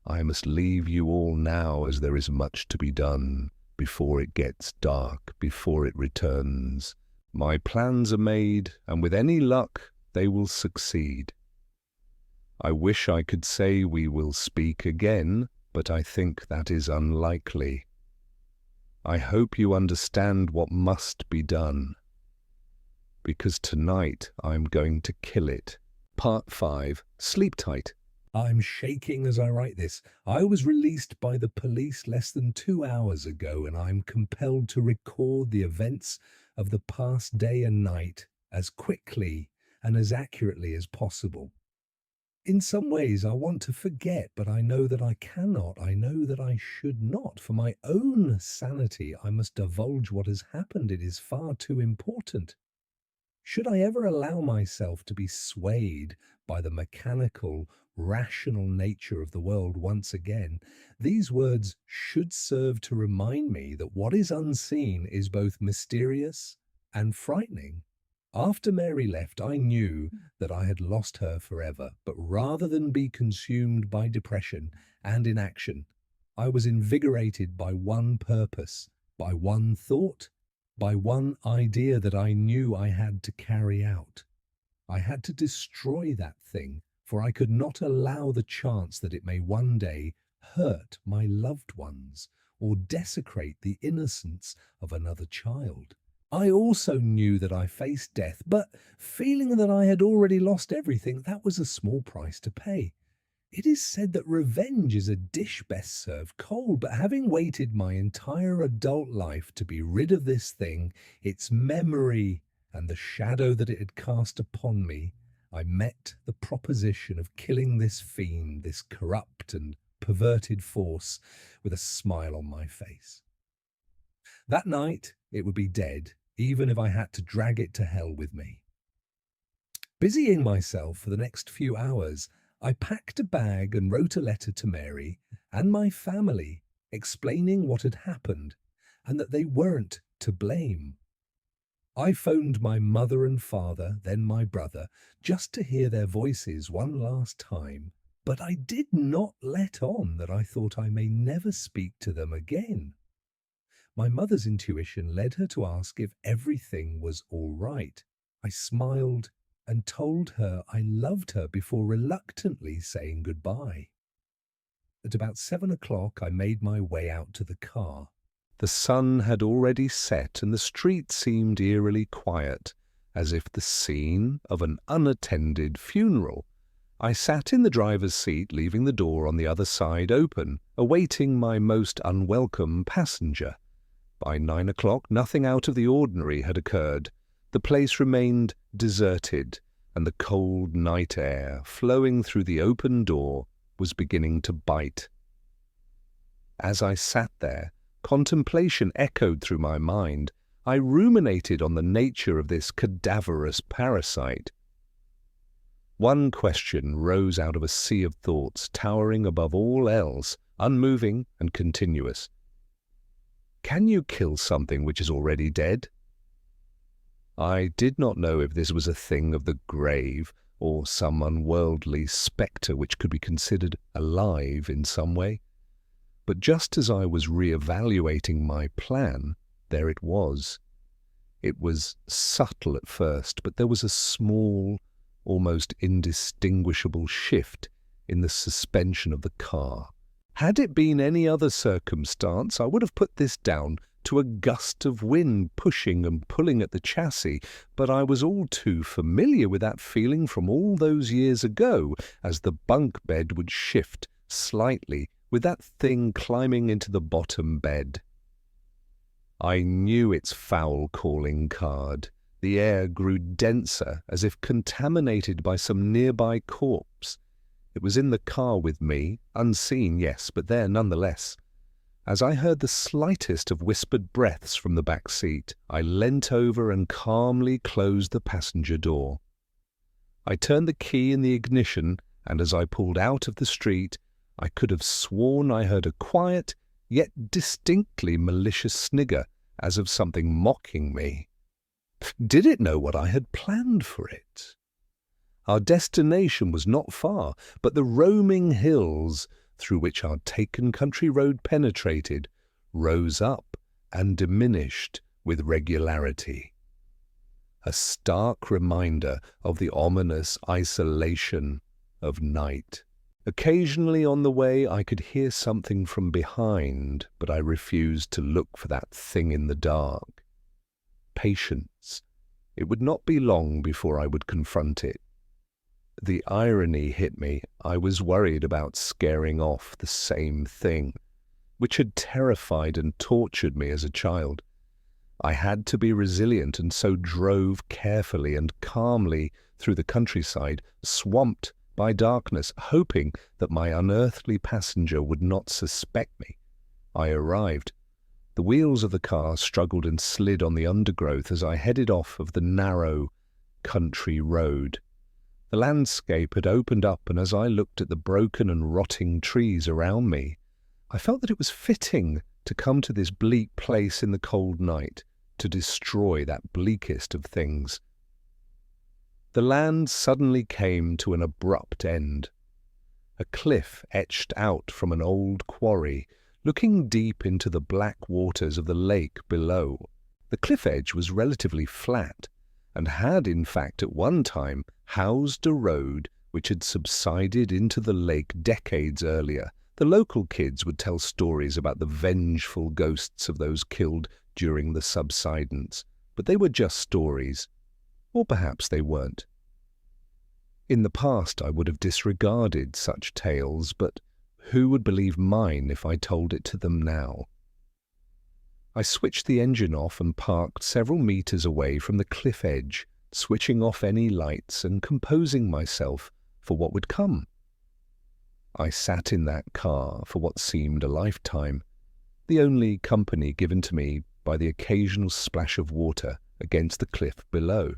I must leave you all now, as there is much to be done before it gets dark, before it returns. My plans are made, and with any luck, they will succeed. I wish I could say we will speak again, but I think that is unlikely. I hope you understand what must be done, because tonight I'm going to kill it. Part 5. Sleep tight. I'm shaking as I write this. I was released by the police less than 2 hours ago, and I'm compelled to record the events of the past day and night as quickly and as accurately as possible. In some ways, I want to forget, but I know that I cannot. I know that I should not. For my own sanity, I must divulge what has happened. It is far too important. Should I ever allow myself to be swayed by the mechanical, rational nature of the world once again, these words should serve to remind me that what is unseen is both mysterious and frightening. After Mary left, I knew that I had lost her forever, but rather than be consumed by depression and inaction, I was invigorated by one purpose, by one thought, by one idea that I knew I had to carry out. I had to destroy that thing, for I could not allow the chance that it may one day hurt my loved ones or desecrate the innocence of another child. I also knew that I faced death, but feeling that I had already lost everything, that was a small price to pay. It is said that revenge is a dish best served cold, but having waited my entire adult life to be rid of this thing, its memory, and the shadow that it had cast upon me, I met the proposition of killing this fiend, this corrupt and perverted force, with a smile on my face. That night, it would be dead, even if I had to drag it to hell with me. Busying myself for the next few hours, I packed a bag and wrote a letter to Mary and my family, explaining what had happened and that they weren't to blame. I phoned my mother and father, then my brother, just to hear their voices one last time, but I did not let on that I thought I may never speak to them again. My mother's intuition led her to ask if everything was all right. I smiled and told her I loved her before reluctantly saying goodbye. At about 7 o'clock, I made my way out to the car. The sun had already set and the street seemed eerily quiet, as if the scene of an unattended funeral. I sat in the driver's seat, leaving the door on the other side open, awaiting my most unwelcome passenger. By 9 o'clock, nothing out of the ordinary had occurred. The place remained deserted, and the cold night air, flowing through the open door, was beginning to bite. As I sat there, contemplation echoed through my mind. I ruminated on the nature of this cadaverous parasite. One question rose out of a sea of thoughts, towering above all else, unmoving and continuous. Can you kill something which is already dead? I did not know if this was a thing of the grave, or some unworldly spectre which could be considered alive in some way. But just as I was re-evaluating my plan, there it was. It was subtle at first, but there was a small, almost indistinguishable shift in the suspension of the car. Had it been any other circumstance, I would have put this down to a gust of wind pushing and pulling at the chassis, but I was all too familiar with that feeling from all those years ago as the bunk bed would shift slightly with that thing climbing into the bottom bed. I knew its foul calling card. The air grew denser, as if contaminated by some nearby corpse. It was in the car with me, unseen, yes, but there nonetheless. As I heard the slightest of whispered breaths from the back seat, I leant over and calmly closed the passenger door. I turned the key in the ignition, and as I pulled out of the street, I could have sworn I heard a quiet, yet distinctly malicious snigger, as of something mocking me. Did it know what I had planned for it? Our destination was not far, but the roaming hills, through which our taken country road penetrated, rose up and diminished with regularity. A stark reminder of the ominous isolation of night. Occasionally on the way I could hear something from behind, but I refused to look for that thing in the dark. Patience. It would not be long before I would confront it. The irony hit me. I was worried about scaring off the same thing, which had terrified and tortured me as a child. I had to be resilient, and so drove carefully and calmly through the countryside, swamped by darkness, hoping that my unearthly passenger would not suspect me. I arrived. The wheels of the car struggled and slid on the undergrowth as I headed off of the narrow country road. The landscape had opened up, and as I looked at the broken and rotting trees around me, I felt that it was fitting to come to this bleak place in the cold night, to destroy that bleakest of things. The land suddenly came to an abrupt end. A cliff etched out from an old quarry, looking deep into the black waters of the lake below. The cliff edge was relatively flat, and had in fact at one time housed a road which had subsided into the lake decades earlier. The local kids would tell stories about the vengeful ghosts of those killed during the subsidence, but they were just stories. Or perhaps they weren't. In the past I would have disregarded such tales, but who would believe mine if I told it to them now? I switched the engine off and parked several meters away from the cliff edge, switching off any lights and composing myself for what would come. I sat in that car for what seemed a lifetime, the only company given to me by the occasional splash of water against the cliff below.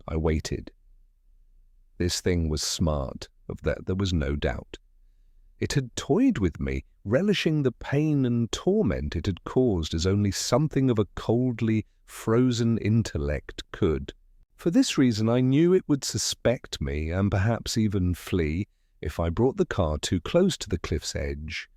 I waited. This thing was smart, of that there was no doubt. It had toyed with me, relishing the pain and torment it had caused as only something of a coldly frozen intellect could. For this reason I knew it would suspect me, and perhaps even flee, if I brought the car too close to the cliff's edge.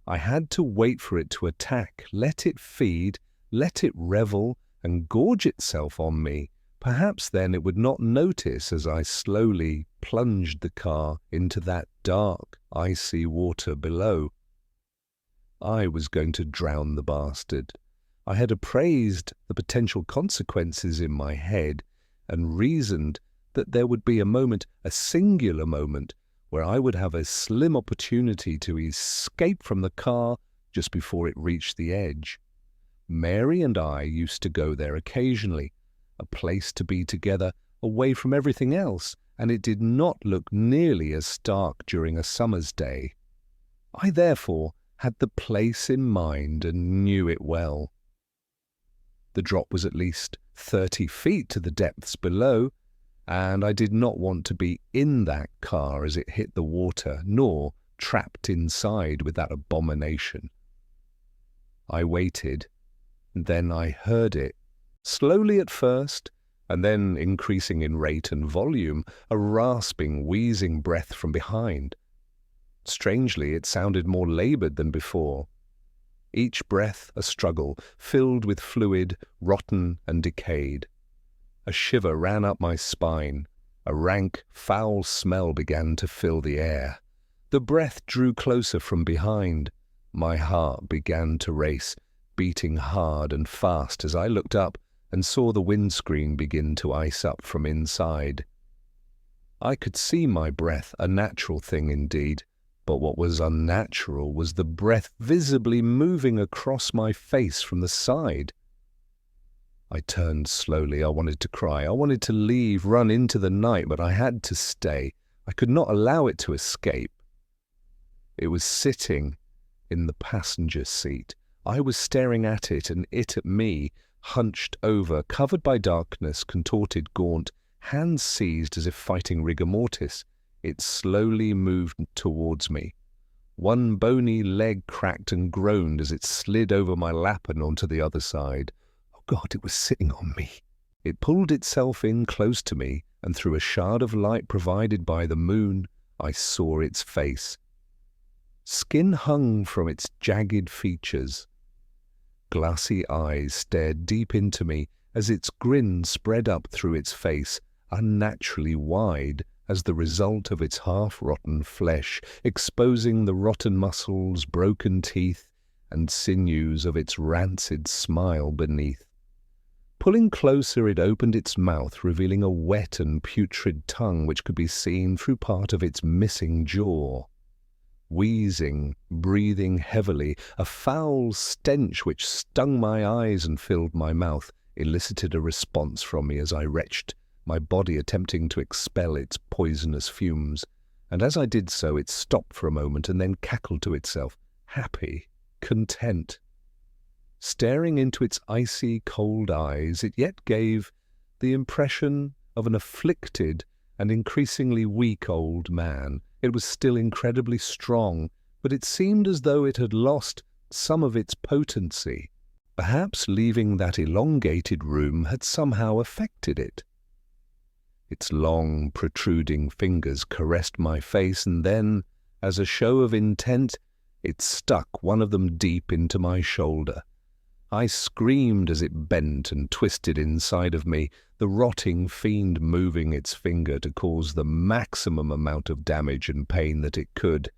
I had to wait for it to attack, let it feed, let it revel and gorge itself on me. Perhaps then it would not notice as I slowly plunged the car into that dark, icy water below. I was going to drown the bastard. I had appraised the potential consequences in my head and reasoned that there would be a moment, a singular moment, where I would have a slim opportunity to escape from the car just before it reached the edge. Mary and I used to go there occasionally, a place to be together, away from everything else, and it did not look nearly as stark during a summer's day. I therefore had the place in mind and knew it well. The drop was at least 30 feet to the depths below, and I did not want to be in that car as it hit the water, nor trapped inside with that abomination. I waited, and then I heard it, slowly at first, and then increasing in rate and volume, a rasping, wheezing breath from behind. Strangely, it sounded more laboured than before. Each breath a struggle, filled with fluid, rotten and decayed. A shiver ran up my spine. A rank, foul smell began to fill the air. The breath drew closer from behind. My heart began to race. beating hard and fast as I looked up and saw the windscreen begin to ice up from inside. I could see my breath, a natural thing indeed, but what was unnatural was the breath visibly moving across my face from the side. I turned slowly. I wanted to cry. I wanted to leave, run into the night, but I had to stay. I could not allow it to escape. It was sitting in the passenger seat. I was staring at it and it at me, hunched over, covered by darkness, contorted, gaunt, hands seized as if fighting rigor mortis. It slowly moved towards me. One bony leg cracked and groaned as it slid over my lap and onto the other side. Oh God, it was sitting on me. It pulled itself in close to me, and through a shard of light provided by the moon, I saw its face. Skin hung from its jagged features. Glassy eyes stared deep into me as its grin spread up through its face, unnaturally wide as the result of its half-rotten flesh, exposing the rotten muscles, broken teeth, and sinews of its rancid smile beneath. Pulling closer, it opened its mouth, revealing a wet and putrid tongue which could be seen through part of its missing jaw. Wheezing, breathing heavily, a foul stench which stung my eyes and filled my mouth elicited a response from me as I retched, my body attempting to expel its poisonous fumes. And as I did so, it stopped for a moment and then cackled to itself, happy, content. Staring into its icy, cold eyes, it yet gave the impression of an afflicted and increasingly weak old man. It was still incredibly strong, but it seemed as though it had lost some of its potency. Perhaps leaving that elongated room had somehow affected it. Its long, protruding fingers caressed my face, and then, as a show of intent, it stuck one of them deep into my shoulder. I screamed as it bent and twisted inside of me, the rotting fiend moving its finger to cause the maximum amount of damage and pain that it could.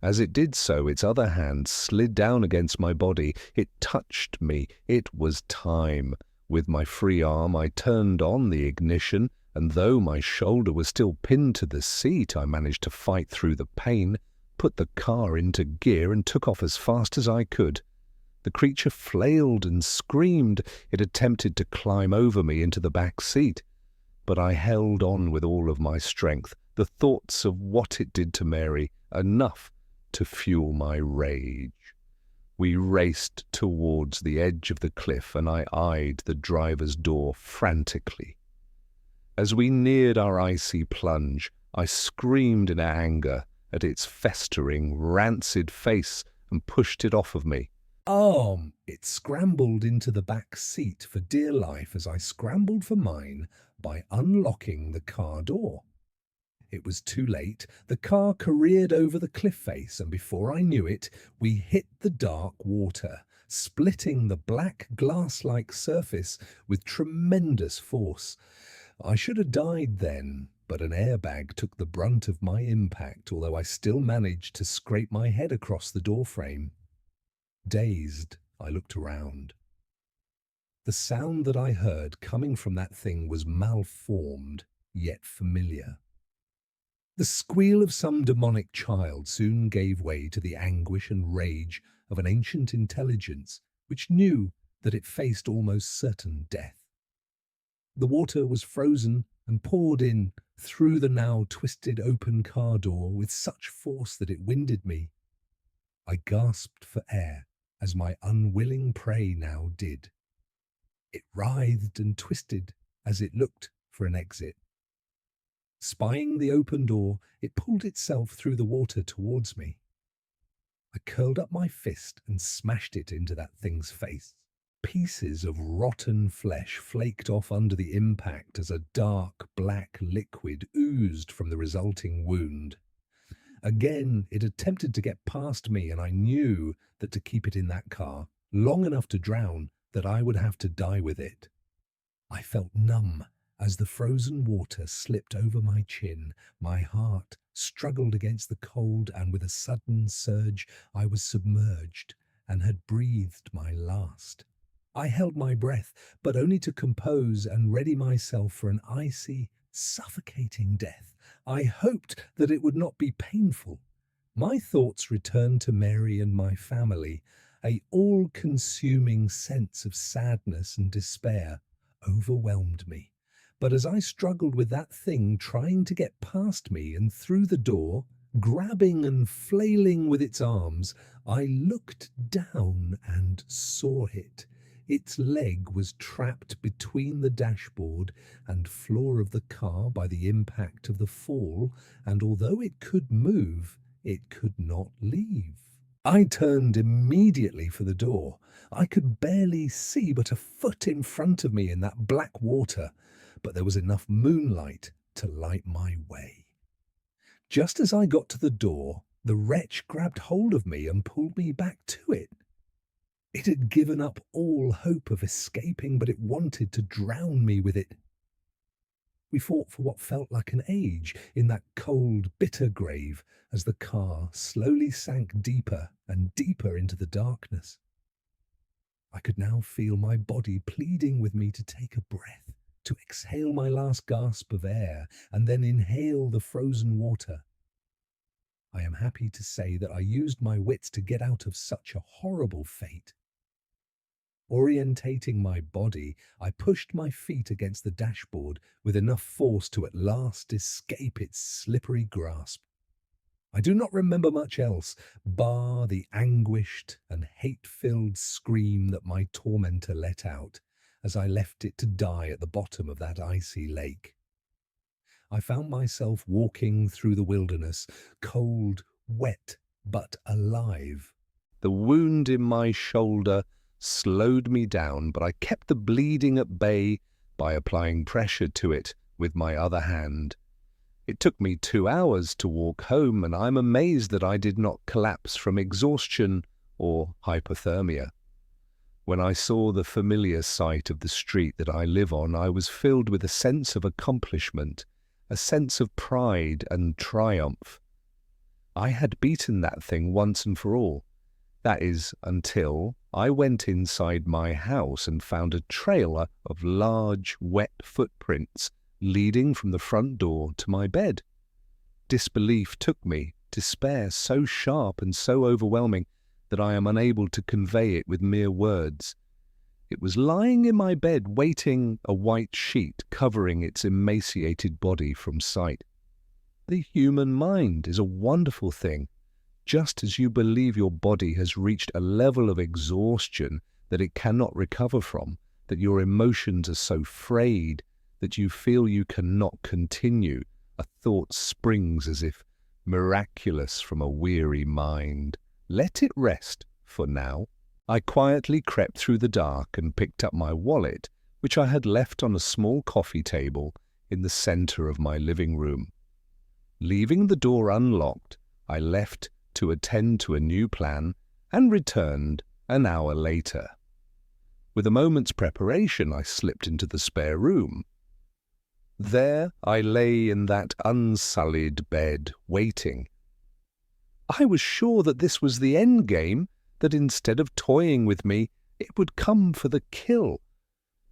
As it did so, its other hand slid down against my body. It touched me. It was time. With my free arm, I turned on the ignition, and though my shoulder was still pinned to the seat, I managed to fight through the pain, put the car into gear, and took off as fast as I could. The creature flailed and screamed. It attempted to climb over me into the back seat, but I held on with all of my strength, the thoughts of what it did to Mary, enough to fuel my rage. We raced towards the edge of the cliff, and I eyed the driver's door frantically. As we neared our icy plunge, I screamed in anger at its festering, rancid face and pushed it off of me. It scrambled into the back seat for dear life as I scrambled for mine by unlocking the car door. It was too late. The car careered over the cliff face, and before I knew it, we hit the dark water, splitting the black glass-like surface with tremendous force. I should have died then, but an airbag took the brunt of my impact, although I still managed to scrape my head across the doorframe. Dazed, I looked around. The sound that I heard coming from that thing was malformed, yet familiar. The squeal of some demonic child soon gave way to the anguish and rage of an ancient intelligence which knew that it faced almost certain death. The water was frozen and poured in through the now twisted open car door with such force that it winded me. I gasped for air, as my unwilling prey now did. It writhed and twisted as it looked for an exit. Spying the open door, it pulled itself through the water towards me. I curled up my fist and smashed it into that thing's face. Pieces of rotten flesh flaked off under the impact as a dark black liquid oozed from the resulting wound. Again, it attempted to get past me, and I knew that to keep it in that car long enough to drown, that I would have to die with it. I felt numb as the frozen water slipped over my chin. My heart struggled against the cold, and with a sudden surge, I was submerged and had breathed my last. I held my breath, but only to compose and ready myself for an icy, suffocating death. I hoped that it would not be painful. My thoughts returned to Mary and my family. A all-consuming sense of sadness and despair overwhelmed me. But as I struggled with that thing trying to get past me and through the door, grabbing and flailing with its arms, I looked down and saw it. Its leg was trapped between the dashboard and floor of the car by the impact of the fall, and although it could move, it could not leave. I turned immediately for the door. I could barely see but a foot in front of me in that black water, but there was enough moonlight to light my way. Just as I got to the door, the wretch grabbed hold of me and pulled me back to it. It had given up all hope of escaping, but it wanted to drown me with it. We fought for what felt like an age in that cold, bitter grave as the car slowly sank deeper and deeper into the darkness. I could now feel my body pleading with me to take a breath, to exhale my last gasp of air and then inhale the frozen water. I am happy to say that I used my wits to get out of such a horrible fate. Orientating my body, I pushed my feet against the dashboard with enough force to at last escape its slippery grasp. I do not remember much else, bar the anguished and hate-filled scream that my tormentor let out as I left it to die at the bottom of that icy lake. I found myself walking through the wilderness, cold, wet, but alive. The wound in my shoulder slowed me down, but I kept the bleeding at bay by applying pressure to it with my other hand. It took me 2 hours to walk home, and I'm amazed that I did not collapse from exhaustion or hypothermia. When I saw the familiar sight of the street that I live on, I was filled with a sense of accomplishment, a sense of pride and triumph. I had beaten that thing once and for all. That is, until I went inside my house and found a trail of large, wet footprints leading from the front door to my bed. Disbelief took me, despair so sharp and so overwhelming that I am unable to convey it with mere words. It was lying in my bed waiting, a white sheet covering its emaciated body from sight. The human mind is a wonderful thing. Just as you believe your body has reached a level of exhaustion that it cannot recover from, that your emotions are so frayed that you feel you cannot continue, a thought springs as if miraculous from a weary mind. Let it rest for now. I quietly crept through the dark and picked up my wallet, which I had left on a small coffee table in the center of my living room. Leaving the door unlocked, I left to attend to a new plan and returned an hour later. With a moment's preparation, I slipped into the spare room. There I lay in that unsullied bed, waiting. I was sure that this was the end game, that instead of toying with me, it would come for the kill.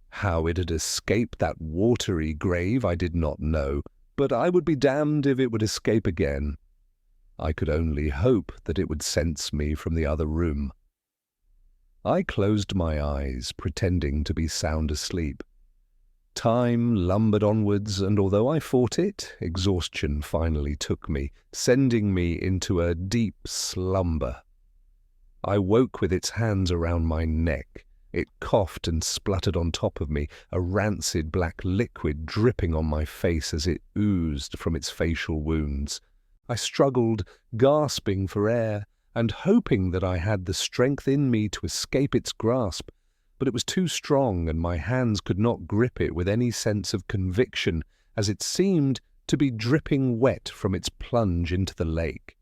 How it had escaped that watery grave I did not know, but I would be damned if it would escape again. I could only hope that it would sense me from the other room. I closed my eyes, pretending to be sound asleep. Time lumbered onwards, and although I fought it, exhaustion finally took me, sending me into a deep slumber. I woke with its hands around my neck. It coughed and spluttered on top of me, a rancid black liquid dripping on my face as it oozed from its facial wounds. I struggled, gasping for air, and hoping that I had the strength in me to escape its grasp, but it was too strong and my hands could not grip it with any sense of conviction, as it seemed to be dripping wet from its plunge into the lake.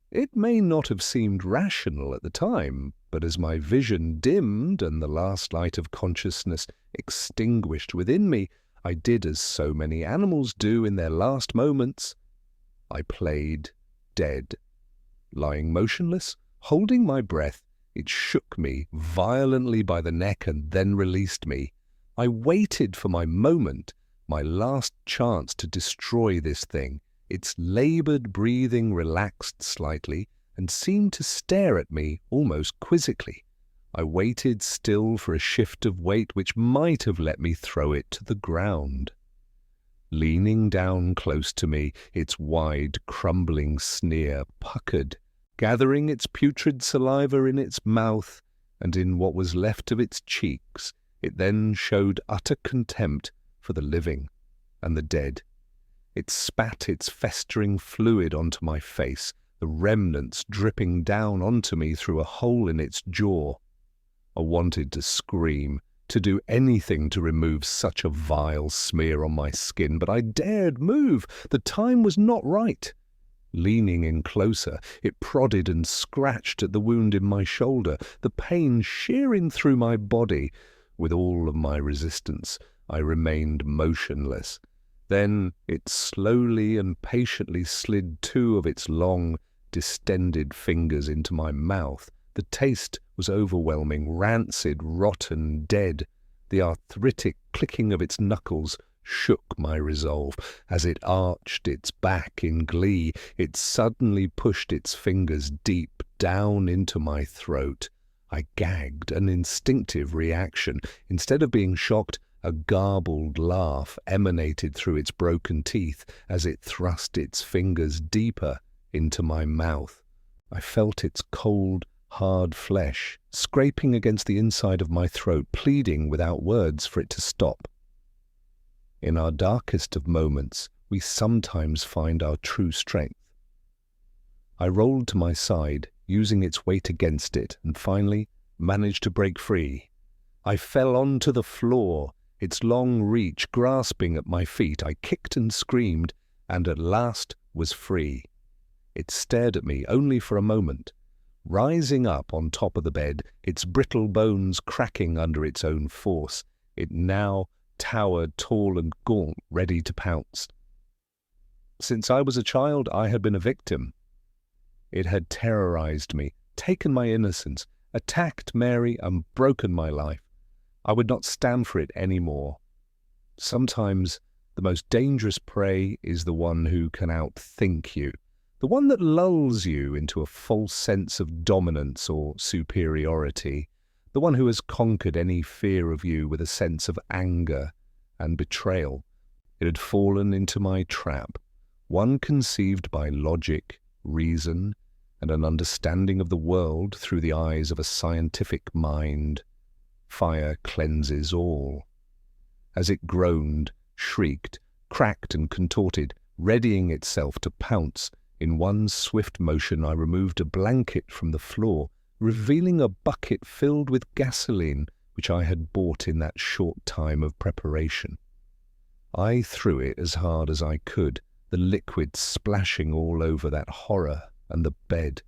It may not have seemed rational at the time, but as my vision dimmed and the last light of consciousness extinguished within me, I did as so many animals do in their last moments. I played dead, lying motionless, holding my breath, It shook me violently by the neck and then released me. I waited for my moment, my last chance to destroy this thing. Its labored breathing relaxed slightly and seemed to stare at me almost quizzically. I waited still for a shift of weight which might have let me throw it to the ground. Leaning down close to me, its wide, crumbling sneer puckered, gathering its putrid saliva in its mouth and in what was left of its cheeks. It then showed utter contempt for the living and the dead. It spat its festering fluid onto my face, the remnants dripping down onto me through a hole in its jaw. I wanted to scream, to do anything to remove such a vile smear on my skin, but I dared move. The time was not right. Leaning in closer, it prodded and scratched at the wound in my shoulder, the pain shearing through my body. With all of my resistance, I remained motionless. Then it slowly and patiently slid two of its long, distended fingers into my mouth. The taste was overwhelming, rancid, rotten, dead. The arthritic clicking of its knuckles shook my resolve. As it arched its back in glee, it suddenly pushed its fingers deep down into my throat. I gagged, an instinctive reaction. Instead of being shocked, a garbled laugh emanated through its broken teeth as it thrust its fingers deeper into my mouth. I felt its cold, hard flesh scraping against the inside of my throat, pleading without words for it to stop. In our darkest of moments, we sometimes find our true strength. I rolled to my side, using its weight against it, and finally managed to break free. I fell onto the floor, its long reach grasping at my feet. I kicked and screamed, and at last was free. It stared at me only for a moment, rising up on top of the bed, its brittle bones cracking under its own force. It now towered tall and gaunt, ready to pounce. Since I was a child, I had been a victim. It had terrorized me, taken my innocence, attacked Mary, and broken my life. I would not stand for it any more. Sometimes the most dangerous prey is the one who can outthink you, the one that lulls you into a false sense of dominance or superiority, the one who has conquered any fear of you with a sense of anger and betrayal. It had fallen into my trap, one conceived by logic, reason, and an understanding of the world through the eyes of a scientific mind. Fire cleanses all. As it groaned, shrieked, cracked and contorted, readying itself to pounce, in one swift motion I removed a blanket from the floor, revealing a bucket filled with gasoline which I had bought in that short time of preparation. I threw it as hard as I could, the liquid splashing all over that horror and the bed.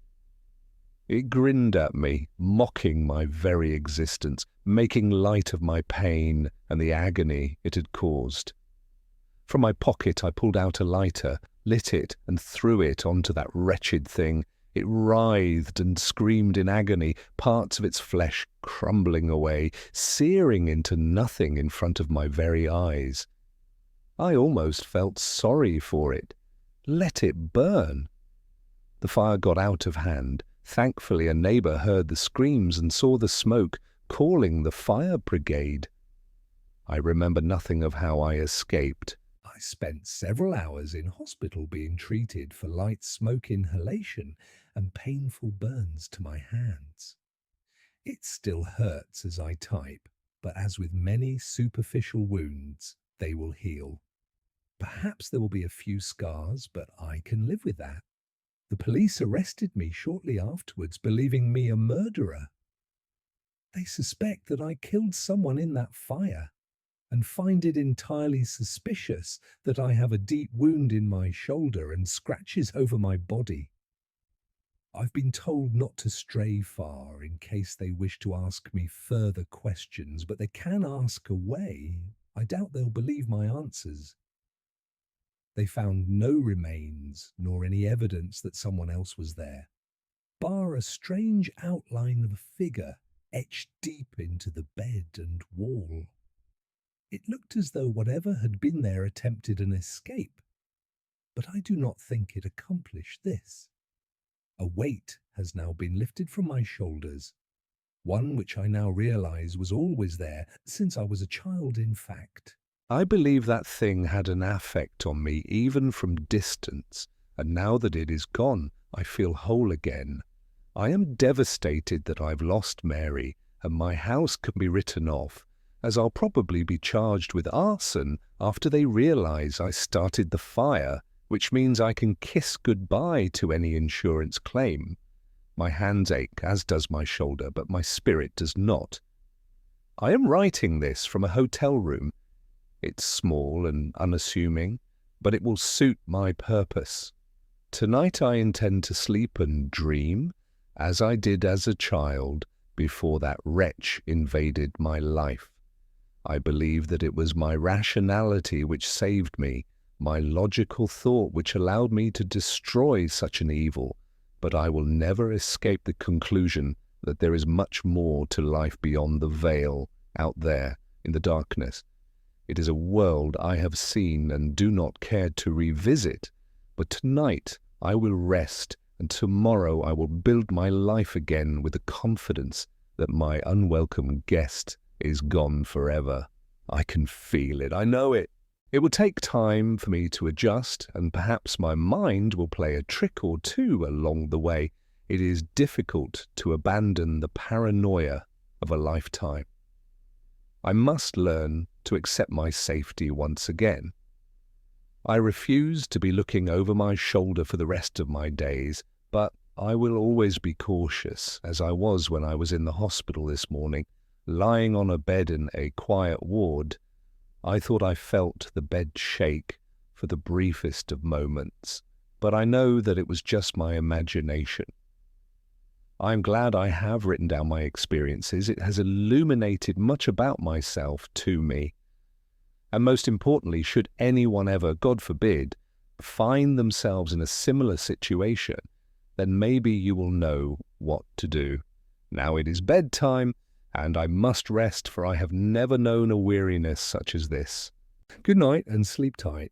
It grinned at me, mocking my very existence, making light of my pain and the agony it had caused. From my pocket I pulled out a lighter, lit it, and threw it onto that wretched thing. It writhed and screamed in agony, parts of its flesh crumbling away, searing into nothing in front of my very eyes. I almost felt sorry for it. Let it burn. The fire got out of hand. Thankfully, a neighbor heard the screams and saw the smoke, calling the fire brigade. I remember nothing of how I escaped. I spent several hours in hospital being treated for light smoke inhalation and painful burns to my hands. It still hurts as I type, but as with many superficial wounds, they will heal. Perhaps there will be a few scars, but I can live with that. The police arrested me shortly afterwards, believing me a murderer. They suspect that I killed someone in that fire and find it entirely suspicious that I have a deep wound in my shoulder and scratches over my body. I've been told not to stray far in case they wish to ask me further questions, but they can ask away. I doubt they'll believe my answers. They found no remains nor any evidence that someone else was there. bar a strange outline of a figure etched deep into the bed and wall. It looked as though whatever had been there attempted an escape, but I do not think it accomplished this. A weight has now been lifted from my shoulders, one which I now realize was always there since I was a child, in fact. I believe that thing had an affect on me even from distance, and now that it is gone, I feel whole again. I am devastated that I've lost Mary, and my house can be written off, as I'll probably be charged with arson after they realize I started the fire, which means I can kiss goodbye to any insurance claim. My hands ache, as does my shoulder, but my spirit does not. I am writing this from a hotel room. It's small and unassuming, but it will suit my purpose. Tonight I intend to sleep and dream, as I did as a child before that wretch invaded my life. I believe that it was my rationality which saved me, my logical thought which allowed me to destroy such an evil, but I will never escape the conclusion that there is much more to life beyond the veil, out there, in the darkness. It is a world I have seen and do not care to revisit, but tonight I will rest, and tomorrow I will build my life again with the confidence that my unwelcome guest is gone forever. I can feel it, I know it. It will take time for me to adjust, and perhaps my mind will play a trick or two along the way. It is difficult to abandon the paranoia of a lifetime. I must learn to accept my safety once again. I refuse to be looking over my shoulder for the rest of my days, but I will always be cautious, as I was when I was in the hospital this morning, lying on a bed in a quiet ward. I thought I felt the bed shake for the briefest of moments, but I know that it was just my imagination. I am glad I have written down my experiences. It has illuminated much about myself to me. And most importantly, should anyone ever, God forbid, find themselves in a similar situation, then maybe you will know what to do. Now it is bedtime, and I must rest, for I have never known a weariness such as this. Good night and sleep tight.